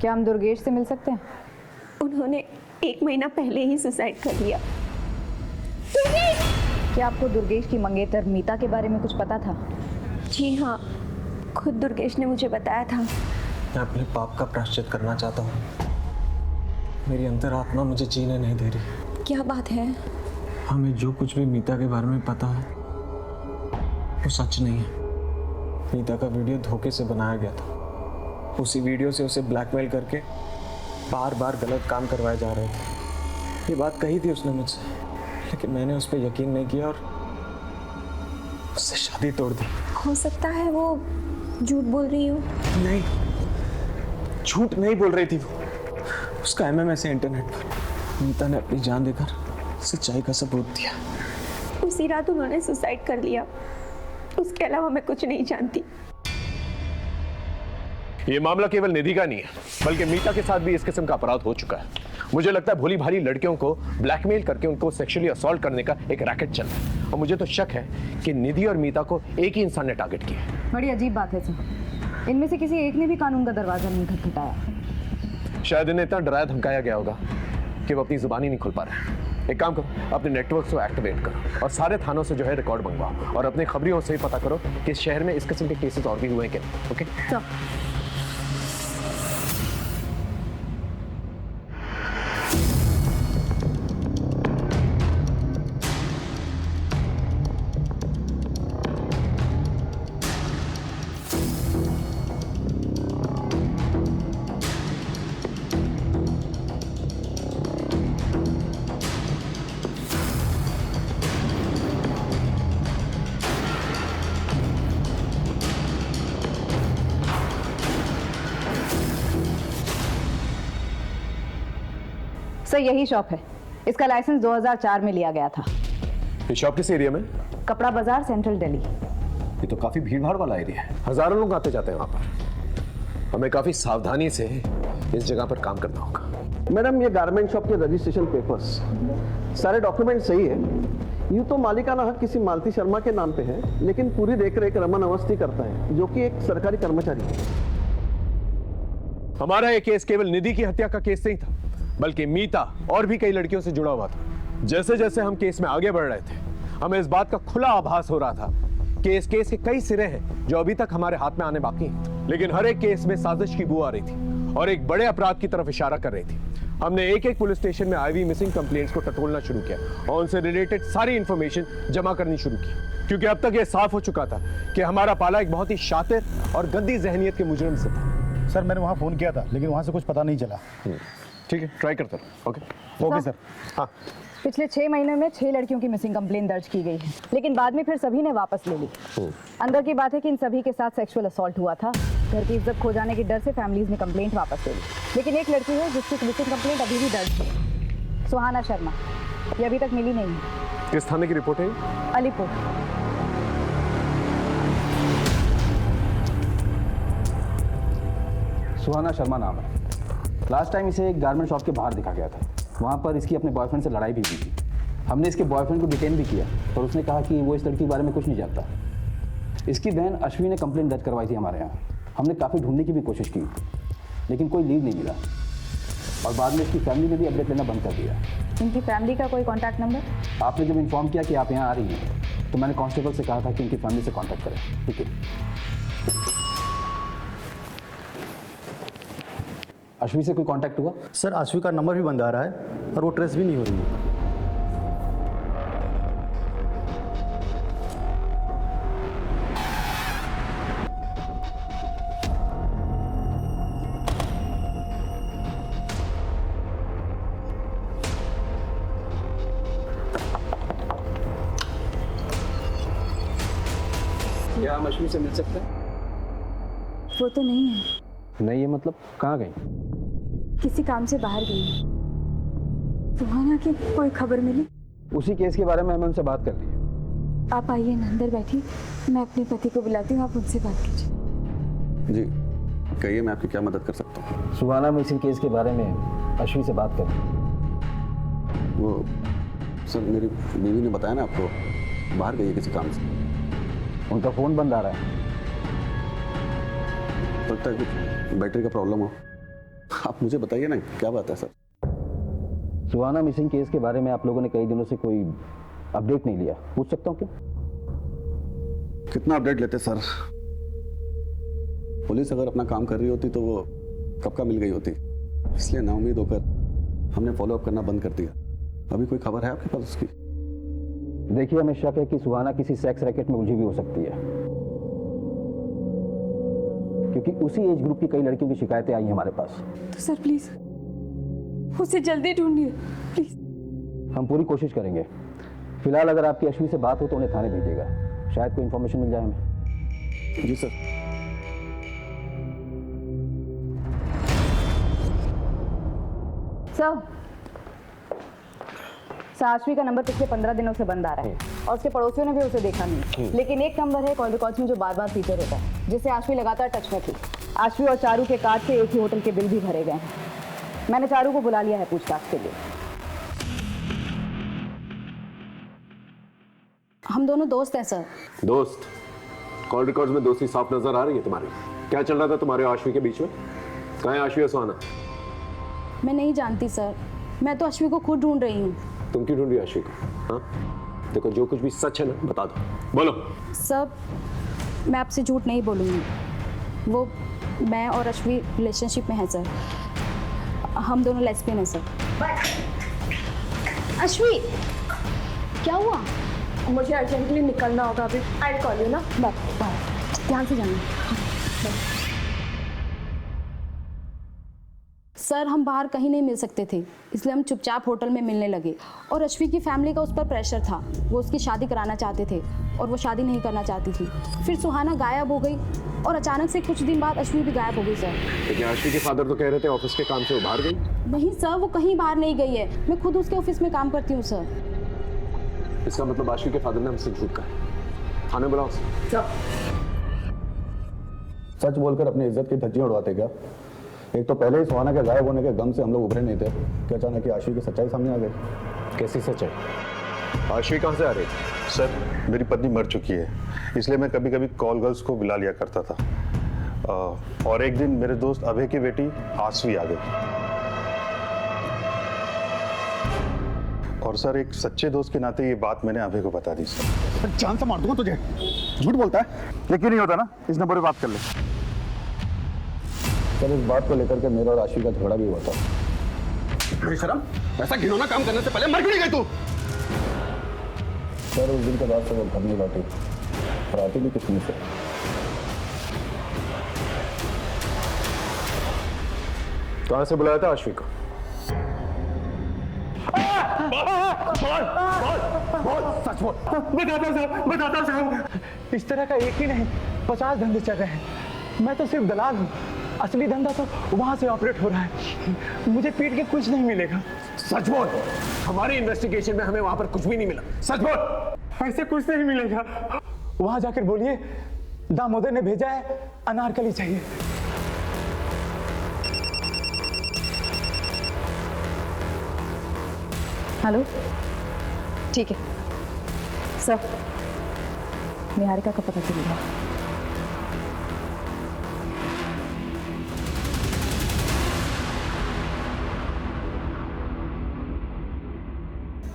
क्या हम दुर्गेश से मिल सकते हैं? उन्होंने 1 महीना पहले ही सुसाइड कर लिया। क्या आपको दुर्गेश की मंगेतर मीता के बारे में कुछ पता था? जी हाँ, खुद दुर्गेश ने मुझे बताया था। मैं अपने पाप का प्रायश्चित करना चाहता हूँ। मेरी अंतरात्मा मुझे जीने नहीं दे रही। क्या बात है? हमें जो कुछ भी मीता के बारे में पता है वो सच नहीं है। मीता का वीडियो धोखे से बनाया गया था। उसी वीडियो से उसे ब्लैकमेल करके बार बार गलत काम करवाए जा रहे थे। ये बात कही थी उसने मुझसे, लेकिन मैंने उस पर यकीन नहीं किया और उससे शादी तोड़ दी। हो सकता है वो झूठ बोल रही हो। नहीं, झूठ नहीं बोल रही थी वो। उसका MMS है इंटरनेट पर। मीता ने अपनी जान देकर सच्चाई का सबूत दिया। उसी रात उन्होंने सुसाइड कर लिया। उसके अलावा मैं कुछ नहीं जानती। ये मामला केवल निधि का नहीं है, बल्कि मीता के साथ भी इस किस्म का अपराध हो चुका है। मुझे लगता है भोली भाली लड़कियों को ब्लैकमेल करके उनको सेक्सुअली असॉल्ट करने का एक रैकेट चल रहा है और मुझे तो शक है कि निधि और मीता को एक ही इंसान ने टारगेट किया है। बड़ी अजीब बात है सर, इनमें से किसी एक ने भी कानून का दरवाजा नहीं खटखटाया। शायद इन्हें इतना डराया धमकाया गया होगा कि वो अपनी जुबान ही नहीं खोल पा रहे हैं। एक काम करो, अपने नेटवर्क को एक्टिवेट करो और सारे थानों से जो है रिकॉर्ड मंगवाओ और अपने खबरियों से ही पता करो कि इस शहर में इस किस्म के केसेस और भी हुए हैं क्या। ओके सर यही शॉप है, इसका लाइसेंस 2004 में लिया गया था। ये शॉप किस एरिया में? कपड़ा बाजार, सेंट्रल दिल्ली। ये तो काफी भीड़ भाड़ वाला एरिया है, हजारों लोग आते जाते हैं वहां पर। हमें काफी सावधानी से इस जगह पर काम करना होगा। मैडम ये गारमेंट शॉप के रजिस्ट्रेशन पेपर्स सारे डॉक्यूमेंट सही है। यूँ तो मालिकाना हक किसी मालती शर्मा के नाम पे है, लेकिन पूरी देखरेख रमन अवस्थी करता है, जो कि एक सरकारी कर्मचारी है। हमारा ये केस केवल निधि की हत्या का केस नहीं था, बल्कि मीता और भी कई लड़कियों से जुड़ा हुआ था। जैसे जैसे हम केस में आगे बढ़ रहे थे, हमें इस बात का खुला आभास हो रहा था कि इस केस के कई सिरे हैं जो अभी तक हमारे हाथ में आने बाकी हैं। लेकिन हर एक केस में साजिश की बू आ रही थी और एक बड़े अपराध की तरफ इशारा कर रही थी। हमने एक एक पुलिस स्टेशन में आईवी मिसिंग कंप्लेंट्स को टटोलना शुरू किया और उनसे रिलेटेड सारी इंफॉर्मेशन जमा करनी शुरू की, क्योंकि अब तक यह साफ हो चुका था कि हमारा पाला एक बहुत ही शातिर और गंदी जहनियत के मुजरिम से था। सर मैंने वहाँ फ़ोन किया था, लेकिन वहाँ से कुछ पता नहीं चला। ठीक है, ट्राई करता रहो। Okay okay sir. हाँ पिछले 6 महीने में 6 लड़कियों की मिसिंग कंप्लेंट दर्ज की गई है, लेकिन बाद में फिर सभी ने वापस ले ली। अंदर की बात है कि इन सभी के साथ सेक्सुअल असॉल्ट हुआ था। घर की इज्जत खो जाने के डर से फैमिलीज ने कंप्लेंट वापस ले ली, लेकिन एक लड़की है जिसकी मिसिंग कंप्लेंट अभी भी दर्ज है, सुहाना शर्मा। ये अभी तक मिली नहीं है। किस थाने की रिपोर्ट है? अलीपुर। सुहाना शर्मा नाम है। लास्ट टाइम इसे एक गारमेंट शॉप के बाहर दिखा गया था। वहाँ पर इसकी अपने बॉयफ्रेंड से लड़ाई भी हुई थी। हमने इसके बॉयफ्रेंड को डिटेन भी किया, पर उसने कहा कि वो इस लड़की के बारे में कुछ नहीं जानता। इसकी बहन अश्विनी ने कंप्लेंट दर्ज करवाई थी हमारे यहाँ। हमने काफ़ी ढूंढने की भी कोशिश की, लेकिन कोई लीड नहीं मिला, और बाद में इसकी फैमिली ने भी अपडेट लेना बंद कर दिया। इनकी फैमिली का कोई कॉन्टैक्ट नंबर? आपने जब इन्फॉर्म किया कि आप यहाँ आ रही हैं, तो मैंने कांस्टेबल से कहा था कि इनकी फैमिली से कॉन्टैक्ट करें। ठीक है। अश्वी से कोई कांटेक्ट हुआ? सर अश्वी का नंबर भी बंद आ रहा है और वो ट्रेस भी नहीं हो रही है। क्या हम अश्वी से मिल सकते हैं? वो तो नहीं है। नहीं है मतलब? कहाँ गई? किसी काम से बाहर गई। सुहाना की कोई खबर मिली? उसी केस के बारे में हमने उनसे बात कर ली है। आप आइए ना, अंदर बैठिए, मैं अपने पति को बुलाती हूँ, आप उनसे बात कीजिए। जी कहिए, मैं आपकी क्या मदद कर सकता हूँ? सुहाना मिसिंग केस के बारे में अश्वी से बात करें। वो सर मेरी बीवी ने बताया ना आपको, बाहर गई है किसी काम से। उनका फ़ोन बंद आ रहा है। लगता है कि बैटरी का प्रॉब्लम हो। आप मुझे बताइए ना क्या बात है सर? सुहाना मिसिंग केस के बारे में आप लोगों ने कई दिनों से कोई अपडेट नहीं लिया, पूछ सकता हूँ क्यों? कितना अपडेट लेते सर? पुलिस अगर अपना काम कर रही होती तो वो कब का मिल गई होती, इसलिए नाउम्मीद होकर हमने फॉलो अप करना बंद कर दिया। अभी कोई खबर है आपके पास उसकी? देखिए, हमें शक है कि सुहाना किसी सेक्स रैकेट में उलझी भी हो सकती है, क्योंकि उसी एज ग्रुप की कई लड़कियों की शिकायतें आई हैं हमारे पास। तो सर प्लीज उसे जल्दी ढूंढिए प्लीज। हम पूरी कोशिश करेंगे। फिलहाल अगर आपकी अश्वी से बात हो तो उन्हें थाने भेजिएगा, शायद कोई इन्फॉर्मेशन मिल जाए हमें। जी सर। अश्वी का नंबर पिछले 15 दिनों से बंद आ रहा है और उसके पड़ोसियों ने भी उसे देखा नहीं, लेकिन एक नंबर है कॉल रिकॉर्ड्स में जो बार बार फीचर होता है, जिससे अश्वी लगातार टच में थी। अश्वी और चारू के कार्ड से एक ही होटल के बिल भी भरे गए हैं। मैंने चारू को बुला लिया है पूछताछ के लिए। हम दोनों दोस्त हैं सर। दोस्त? कॉल रिकॉर्ड्स में दोस्ती साफ नजर आ रही है तुम्हारी। क्या चल रहा था तुम्हारे और अश्वी के बीच में? कहाँ है अश्वी और सुहाना? मैं नहीं जानती सर, मैं तो अश्वी को खुद ढूंढ रही हूँ। तुम क्यों ढूंढ रही हो अश्वी को? हाँ देखो, जो कुछ भी सच है ना बता दो, बोलो। सर मैं आपसे झूठ नहीं बोलूँगी, वो मैं और अश्वी रिलेशनशिप में है सर। हम दोनों लेस्बियन हैं सर। अश्वी क्या हुआ? मुझे अर्जेंटली निकलना होगा अभी। आई कॉल यू ना। ध्यान से जाना। सर हम बाहर कहीं नहीं मिल सकते थे, इसलिए हम चुपचाप होटल में मिलने लगे, और अश्वी की फैमिली का उस पर प्रेशर था। वो उसकी शादी कराना चाहते थे और वो शादी नहीं करना चाहती थी। फिर सुहाना गायब हो गई और अचानक से कुछ दिन बाद अश्वी भी गायब हो गई सर। लेकिन अश्वी के फादर तो कह रहे थे ऑफिस के काम से वो बाहर गई। नहीं सर, वो कहीं बाहर नहीं गई है, मैं खुद उसके ऑफिस में काम करती हूँ सर। इसका मतलब अश्वी के फादर ने हमसे झूठ कहा। थाने बुलाओ। सच बोलकर अपनी इज्जत की धज्जियां उड़वाते क्या? एक तो पहले ही सुहाना के गायब होने के गम से हम लोग उभरे नहीं थे कि अचानक अश्वी की सच्चाई सामने आ गई। कैसी सच्चाई? अश्वी कहाँ से आ रही? सर मेरी पत्नी मर चुकी है, इसलिए मैं कभी कभी कॉल गर्ल्स को बुला लिया करता था। और एक दिन मेरे दोस्त अभय की बेटी आसवी आ गई, और सर एक सच्चे दोस्त के नाते ये बात मैंने अभय को बता दी। सर जान से मार दूंगा तुझे, झूठ बोलता है। यकीन नहीं होता ना, इस नंबर पे बात कर ले। सर इस बात को लेकर के मेरा और अश्वी का झगड़ा भी हुआ था। बेशरम, ऐसा घिनौना काम करने से पहले मर क्यों नहीं गई तू? सर उस दिन के बाद से वो घर नहीं लौटी, और आती भी किसने से। कहाँ से बुलाया था अश्वी को? सच बोल। बताता साहब, इस तरह का एक ही नहीं 50 धंधे चल रहे हैं। मैं तो सिर्फ दलाल हूँ, असली धंधा तो वहां से ऑपरेट हो रहा है। मुझे पीट के कुछ नहीं मिलेगा। सच बोल। हमारी इन्वेस्टिगेशन में हमें वहां पर कुछ भी नहीं मिला। सच बोल। ऐसे कुछ नहीं मिलेगा। वहां जाकर बोलिए दामोदर ने भेजा है, अनारकली चाहिए। हेलो, ठीक है सर, निहारिका का पता चल गया।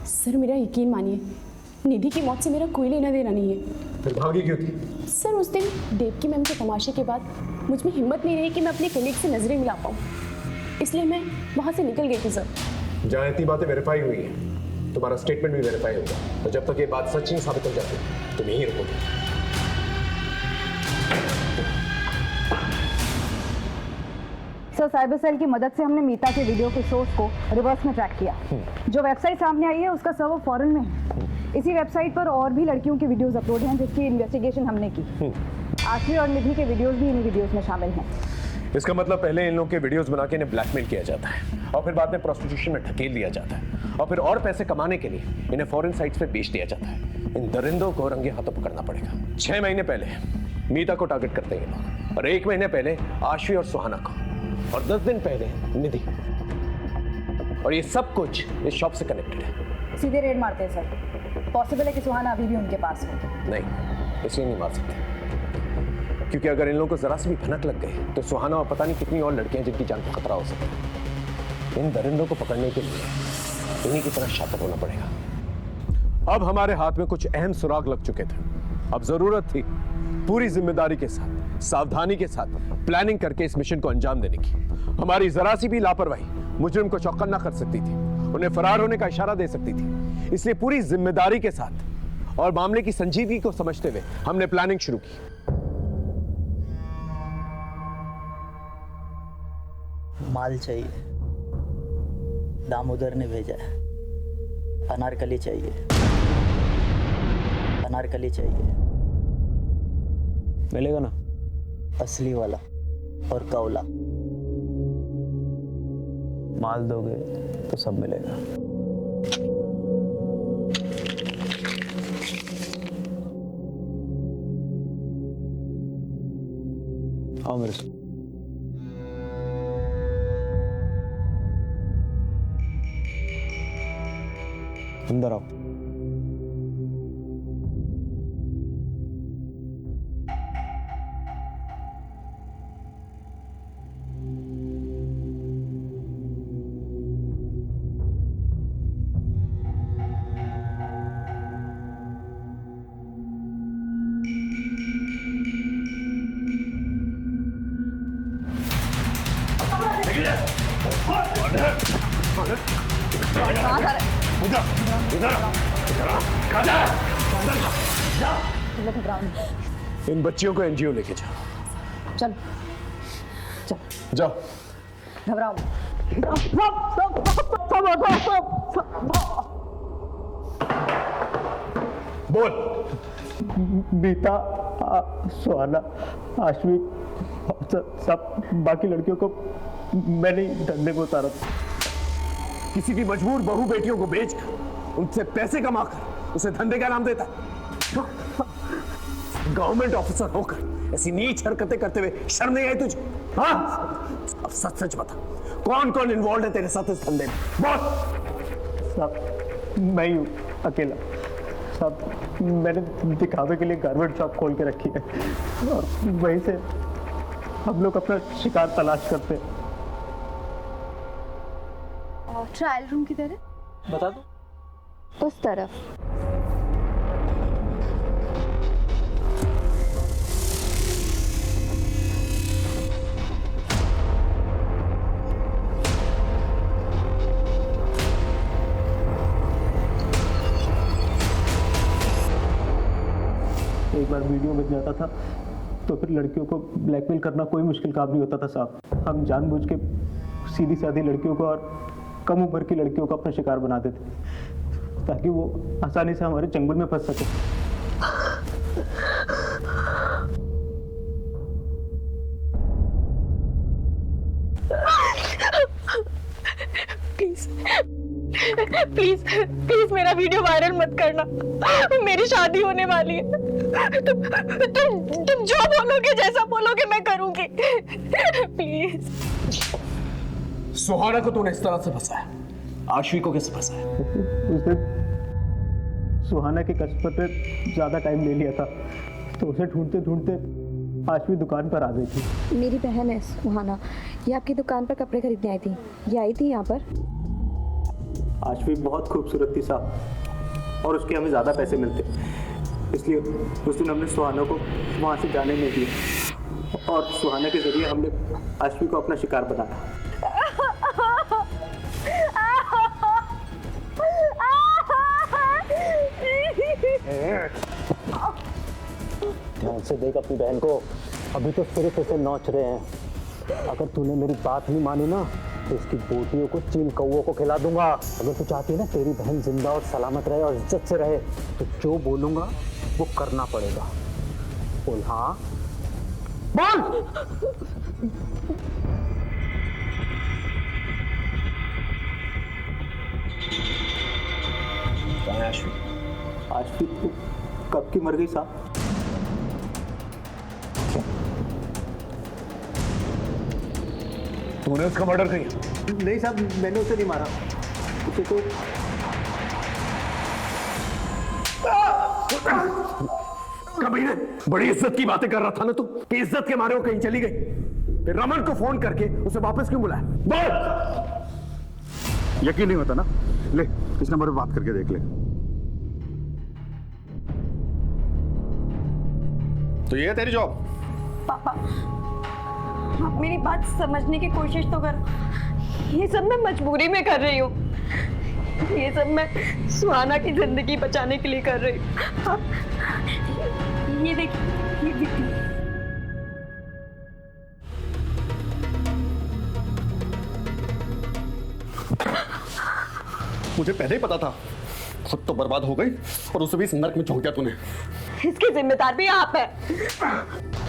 सर मेरा यकीन मानिए, निधि की मौत से मेरा कोई लेना देना नहीं है। फिर भागी क्यों थी? सर उस दिन देवकी मैम के तमाशे के बाद मुझ में हिम्मत नहीं रही कि मैं अपने कलीग से नजरें मिला पाऊँ, इसलिए मैं वहाँ से निकल गई थी सर। जहाँ इतनी बातें वेरीफाई हुई हैं, तुम्हारा स्टेटमेंट भी वेरीफाई होगा, तो जब तक ये बात सच नहीं साबित हो जाती तुम यहीं रहोगे। सर साइबर सेल की मदद से हमने मीता के वीडियो के सोर्स को रिवर्स में ट्रैक किया। जो वेबसाइट सामने आई है उसका सर्वर फॉरेन में है। इसी वेबसाइट पर और भी लड़कियों के वीडियोस अपलोड हैं जिसकी इन्वेस्टिगेशन हमने की। आश्वी और निधि के वीडियोस भी इन वीडियोस में शामिल हैं। इसका मतलब पहले इन लोगों के वीडियोस बना के इन्हें ब्लैकमेल किया जाता है और फिर बाद में प्रोस्टिट्यूशन में ढकेल दिया जाता है और फिर और पैसे कमाने के लिए इन्हें फॉरेन साइट्स पे बेच दिया जाता है। इन दरिंदों को रंगे हाथों पकड़ना पड़ेगा। 6 महीने पहले मीता को टारगेट करते हैं ये लोग और 1 महीने पहले आश्वी और सुहाना को और 10 दिन पहले निधि। और ये सब कुछ इस शॉप से कनेक्टेड है। सीधे रेड मारते हैं सर। पॉसिबल है कि सुहाना अभी भी उनके पास हो। नहीं, इसलिए नहीं मार सकते क्योंकि अगर इन लोगों को जरा सी भी भनक लग गई तो सुहाना और पता नहीं कितनी और लड़कियां जिनकी जान को खतरा हो सकता है। इन दरिंदों को पकड़ने के लिए इन्हीं की तरह शातिर होना पड़ेगा। अब हमारे हाथ में कुछ अहम सुराग लग चुके थे। अब जरूरत थी पूरी जिम्मेदारी के साथ, सावधानी के साथ प्लानिंग करके इस मिशन को अंजाम देने की। हमारी जरा सी भी लापरवाही मुजरिम को चौकन्ना कर सकती थी, उन्हें फरार होने का इशारा दे सकती थी। इसलिए पूरी जिम्मेदारी के साथ और मामले की संजीदगी को समझते हुए हमने प्लानिंग शुरू की। माल चाहिए, दामोदर ने भेजा है। अनारकली चाहिए, अनारकली चाहिए। मिलेगा ना? असली वाला और कौला। माल दोगे तो सब मिलेगा। आओ मेरे साथ। अंदर आओ। इन बच्चियों को एनजीओ लेके जाओ। चल चल जाओ। घबराओ बोल। मीता, सुहाना, आश्वी, सब बाकी लड़कियों को मैंने धंधे में उतारा। किसी की मजबूर बहू बेटियों को बेचकर उनसे पैसे कमाकर उसे धंधे का नाम देता। गवर्नमेंट ऑफिसर होकर ऐसी नीच हरकतें करते हुए शर्म नहीं आई तुझे? हाँ, अब सच सच बता, कौन कौन इन्वॉल्व है तेरे साथ इस धंधे में? बोल। सब मैं ही हूँ अकेला। सब मैंने दिखावे के लिए गारमेंट शॉप खोल के रखी है और वहीं से हम लोग अपना शिकार तलाश करते हैं। ट्रायल रूम किधर है? बता दो। उस तरफ। एक बार वीडियो बन जाता था तो फिर लड़कियों को ब्लैकमेल करना कोई मुश्किल काम नहीं होता था साहब। हम जानबूझ के सीधी सादी लड़कियों को और कम उम्र की लड़कियों को अपना शिकार बनाते थे ताकि वो आसानी से हमारे चंगुल में फंस सके। प्लीज प्लीज प्लीज मेरा वीडियो वायरल मत करना, मेरी शादी होने वाली है। तुम जो बोलोगे, जैसा बोलोगे मैं करूंगी, प्लीज। सुहाना को तूने इस तरह से फंसाया, आशवी को कैसे फंसाया? उस दिन सुहाना के कस्टमर पे ज्यादा टाइम ले लिया था, तो उसे ढूंढते ढूंढते आशवी दुकान पर आ गई थी। मेरी बहन है सुहाना, ये आपकी दुकान पर कपड़े खरीदने आई थी। ये आई थी यहाँ पर। आशवी बहुत खूबसूरत थी साहब, और उसके हमें ज़्यादा पैसे मिलते, इसलिए उस दिन हमने सुहाना को वहाँ से जाने नहीं दिया, और सुहाना के जरिए हमने आशवी को अपना शिकार बनाया। ध्यान से देख अपनी बहन को, अभी तो सिर्फ ऐसे नोच रहे हैं। अगर तूने मेरी बात नहीं मानी ना तो इसकी बोटियों को चील कौओं को खिला दूंगा। अगर तू चाहती है ना तेरी बहन जिंदा और सलामत रहे और इज्जत से रहे, तो जो बोलूंगा वो करना पड़ेगा। बोल हाँ बोल। कहाँ है आशवी? आशवी तो कब की मर गई साहब। तूने उसका मर्डर किया? नहीं साहब, मैंने उसे नहीं मारा, उसे तो कमीने, बड़ी इज्जत की बातें कर रहा था ना तू, कि इज्जत के मारे वो कहीं चली गई। फिर रमन को फोन करके उसे वापस क्यों बुलाया? बोल। यकीन नहीं होता ना, ले इस नंबर पे बात करके देख ले। तो ये है तेरी जॉब? पापा आप मेरी बात समझने की कोशिश तो करो। ये सब मैं मजबूरी में कर रही हूँ, ये सब मैं सुहाना की जिंदगी बचाने के लिए कर रही हूँ। आप ये देखिए, ये देखिए। मुझे पहले ही पता था, खुद तो बर्बाद हो गई और उसे भी इस नर्क में झोंक दिया तूने। इसकी जिम्मेदार भी आप है।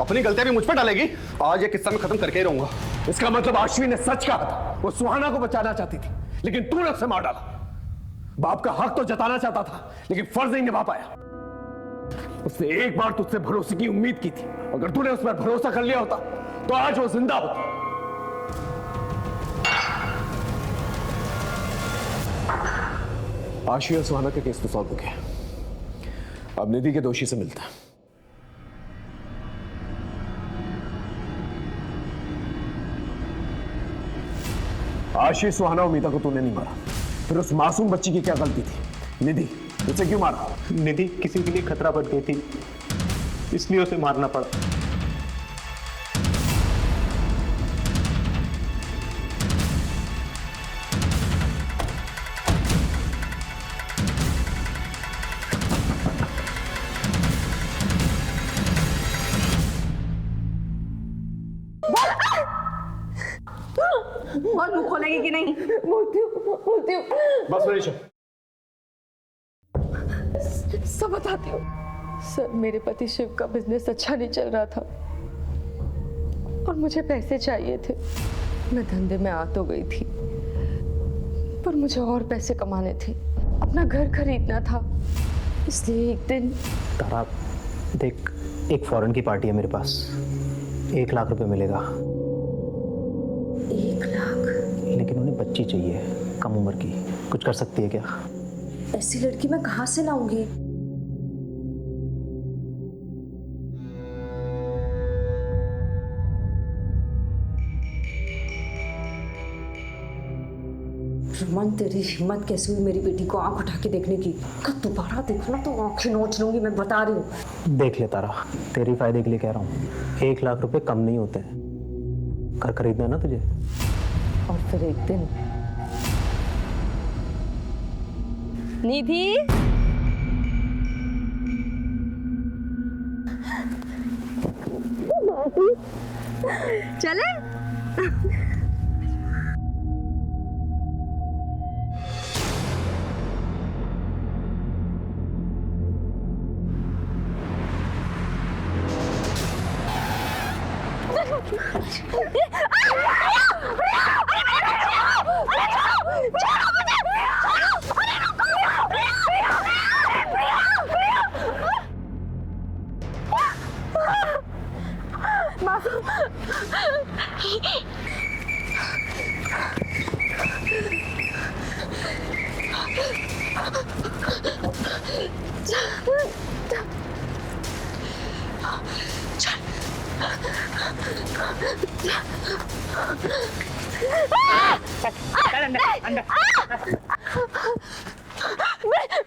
अपनी गलतियां भी मुझ पर डालेगी? आज ये किस्सा मैं खत्म करके ही रहूंगा। इसका मतलब आशवी ने सच कहा था, वो सुहाना को बचाना चाहती थी, लेकिन तूने उसे मार डाला। बाप का हक तो जताना चाहता था, लेकिन फर्ज नहीं निभा पाया। उसने एक बार तुझसे भरोसे की उम्मीद की थी, अगर तूने उस पर भरोसा कर लिया होता तो आज वो जिंदा होता। आशवी और सुहाना का केस तो सॉल्व हो गया, अब निधि के दोषी से मिलता है। आशीष, सुहाना और मीता को तूने नहीं मारा, फिर उस मासूम बच्ची की क्या गलती थी? निधि, उसे क्यों मारा? निधि किसी के लिए खतरा बन गई थी, इसलिए उसे मारना पड़ा। और मुंह खोलेगी कि नहीं? बोलती हूँ। बस मनीषा, सब बताती हूँ। सर, मेरे पति शिव का बिजनेस अच्छा नहीं चल रहा था और मुझे पैसे चाहिए थे। मैं धंधे में आ तो गई थी, पर मुझे और पैसे कमाने थे, अपना घर खरीदना था। इसलिए एक दिन तारा देख, एक फॉरेन की पार्टी है मेरे पास, 1 लाख रुपए मिलेगा। 1 लाख? लेकिन उन्हें बच्ची चाहिए, कम उम्र की। कुछ कर सकती है क्या? ऐसी लड़की मैं कहाँ से लाऊंगी? रमन, तेरी हिम्मत कैसे हुई मेरी बेटी को आंख उठा के देखने की? कब दोबारा देखना तो आंखें नोच लूंगी, मैं बता रही हूँ। देख ले तारा, तेरी फायदे के लिए कह रहा हूँ, 1 लाख रुपए कम नहीं होते हैं। घर खरीदना है ना तुझे? और फिर एक दिन निधि, चले?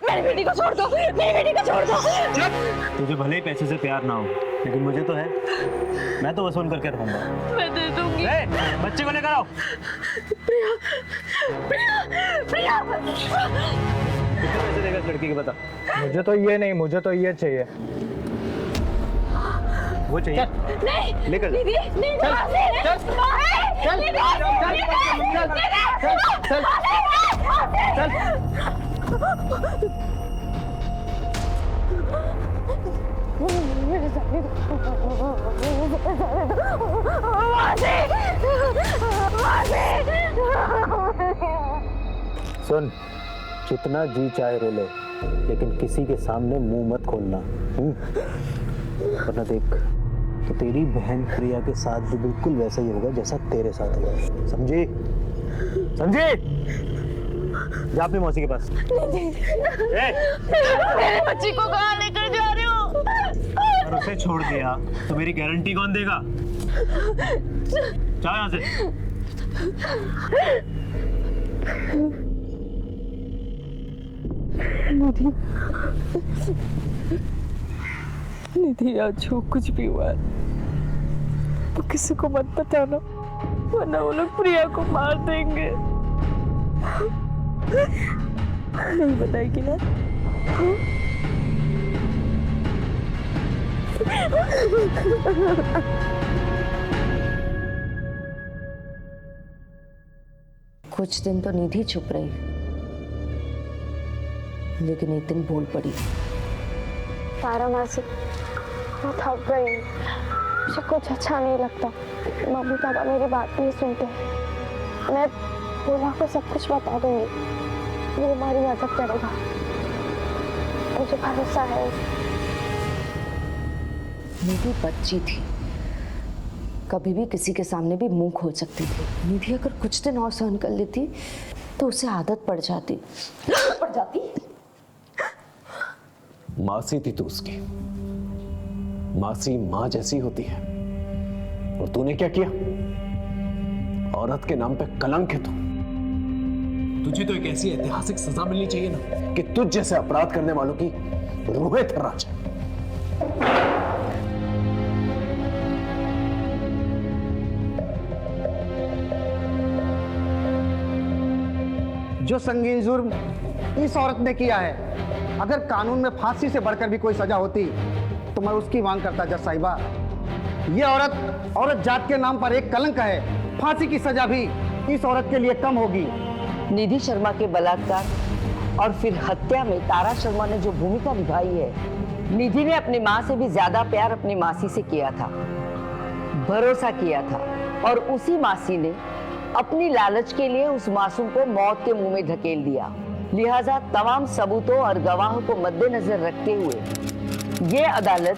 मेरी बेटी को छोड़ दो, मेरी बेटी को छोड़ दो। तुझे भले ही पैसे से प्यार ना हो, लेकिन मुझे तो है। मैं तो वसूल करके रहूंगा। मैं दे दूंगी। बच्चे को लेकर आओ। प्रिया, प्रिया, प्रिया। कितने पैसे देगा इस लड़की के बता? मुझे तो ये नहीं, मुझे तो ये चाहिए। वो चाहिए? नहीं। लेकर दीदी, नहीं, चल, चल, सुन, जितना जी चाहे रो ले, लेकिन किसी के सामने मुंह मत खोलना। वरना देख, तो तेरी बहन प्रिया के साथ भी बिल्कुल वैसा ही होगा जैसा तेरे साथ हुआ। समझी? समझी? जा अपनी मौसी के पास। मेरे बच्ची को कहाँ लेकर जा रहे हो? और उसे छोड़ दिया तो मेरी गारंटी कौन देगा? जाओ यहाँ से। निधि, आज जो कुछ भी हुआ है तो किसी को मत बताना, वरना वो लोग प्रिया को मार देंगे। नहीं बताएगी ना? कुछ दिन तो निधि चुप रही, लेकिन एक दिन बोल पड़ी। तारा मासी, मैं थक गई, मुझे कुछ अच्छा नहीं लगता। मम्मी पापा मेरी बात नहीं सुनते। मैं बोला को सब कुछ बता दूंगी, वो हमारी मदद करेगा, मुझे भरोसा है। निधि बच्ची थी, कभी भी किसी के सामने भी मुंह खोल सकती थी। निधि अगर कुछ दिन और सहन कर लेती तो उसे आदत पड़ जाती। मासी थी तू उसकी, मासी माँ जैसी होती है। और तूने क्या किया? औरत के नाम पे कलंक है तू। तुझे तो एक ऐसी ऐतिहासिक सजा मिलनी चाहिए ना कि तुझ जैसे अपराध करने वालों की रूहें थर्रा जाए। जो संगीन जुर्म इस औरत ने किया है, अगर कानून में फांसी से बढ़कर भी कोई सजा होती तो मैं उसकी मांग करता जज साहिबा। ये औरत जात के नाम पर एक कलंक है। फांसी की सजा भी इस औरत के लिए कम होगी। निधि शर्मा के बलात्कार और फिर हत्या में तारा शर्मा ने जो भूमिका निभाई है, निधि ने अपनी माँ से भी ज्यादा प्यार अपनी मासी से किया था, भरोसा किया था, और उसी मासी ने अपनी लालच के लिए उस मासूम को मौत के मुंह में धकेल दिया। लिहाजा तमाम सबूतों और गवाहों को मद्देनजर रखते हुए ये अदालत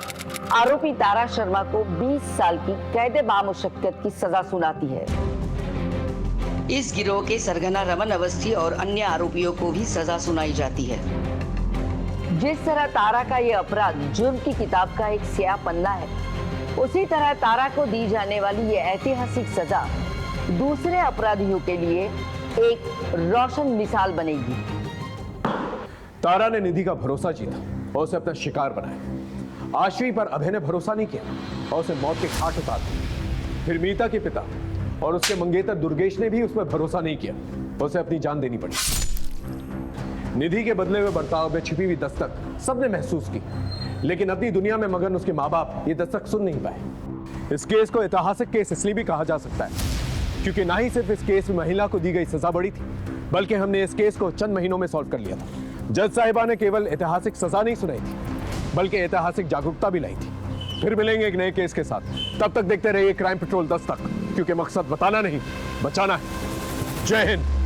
आरोपी तारा शर्मा को 20 साल की कैद बामुशक्कत की सजा सुनाती है। इस गिरोह के सरगना रमन अवस्थी और अन्य आरोपियों को भी सजा सुनाई जाती है। जिस तरह तारा का ये अपराध जुर्म की किताब का एक स्याह पन्ना है, उसी तरह तारा को दी जाने वाली ये ऐतिहासिक सजा दूसरे अपराधियों के लिए एक रोशन मिसाल बनेगी। तारा ने निधि का भरोसा जीता और उसे अपना शिकार बनाया। आश्वी पर अभय ने भरोसा नहीं किया और उसे मौत के घाट उतार दिया। फिर मीता के पिता और उसके मंगेतर दुर्गेश ने भी उस पर भरोसा नहीं किया, उसे अपनी जान देनी पड़ी। निधि के बदले हुए बर्ताव में छिपी हुई दस्तक सबने महसूस की, लेकिन अपनी दुनिया में मगन उसके माँ बाप ये दस्तक सुन नहीं पाए। इस केस को ऐतिहासिक केस इसलिए भी कहा जा सकता है क्योंकि ना ही सिर्फ इस केस में महिला को दी गई सजा बड़ी थी, बल्कि हमने इस केस को चंद महीनों में सॉल्व कर लिया था। जज साहिबा ने केवल ऐतिहासिक सजा नहीं सुनाई थी, बल्कि ऐतिहासिक जागरूकता भी लाई थी। फिर मिलेंगे एक नए केस के साथ, तब तक देखते रहिए क्राइम पेट्रोल दस्तक, क्योंकि मकसद बताना नहीं, बचाना है। जय हिंद।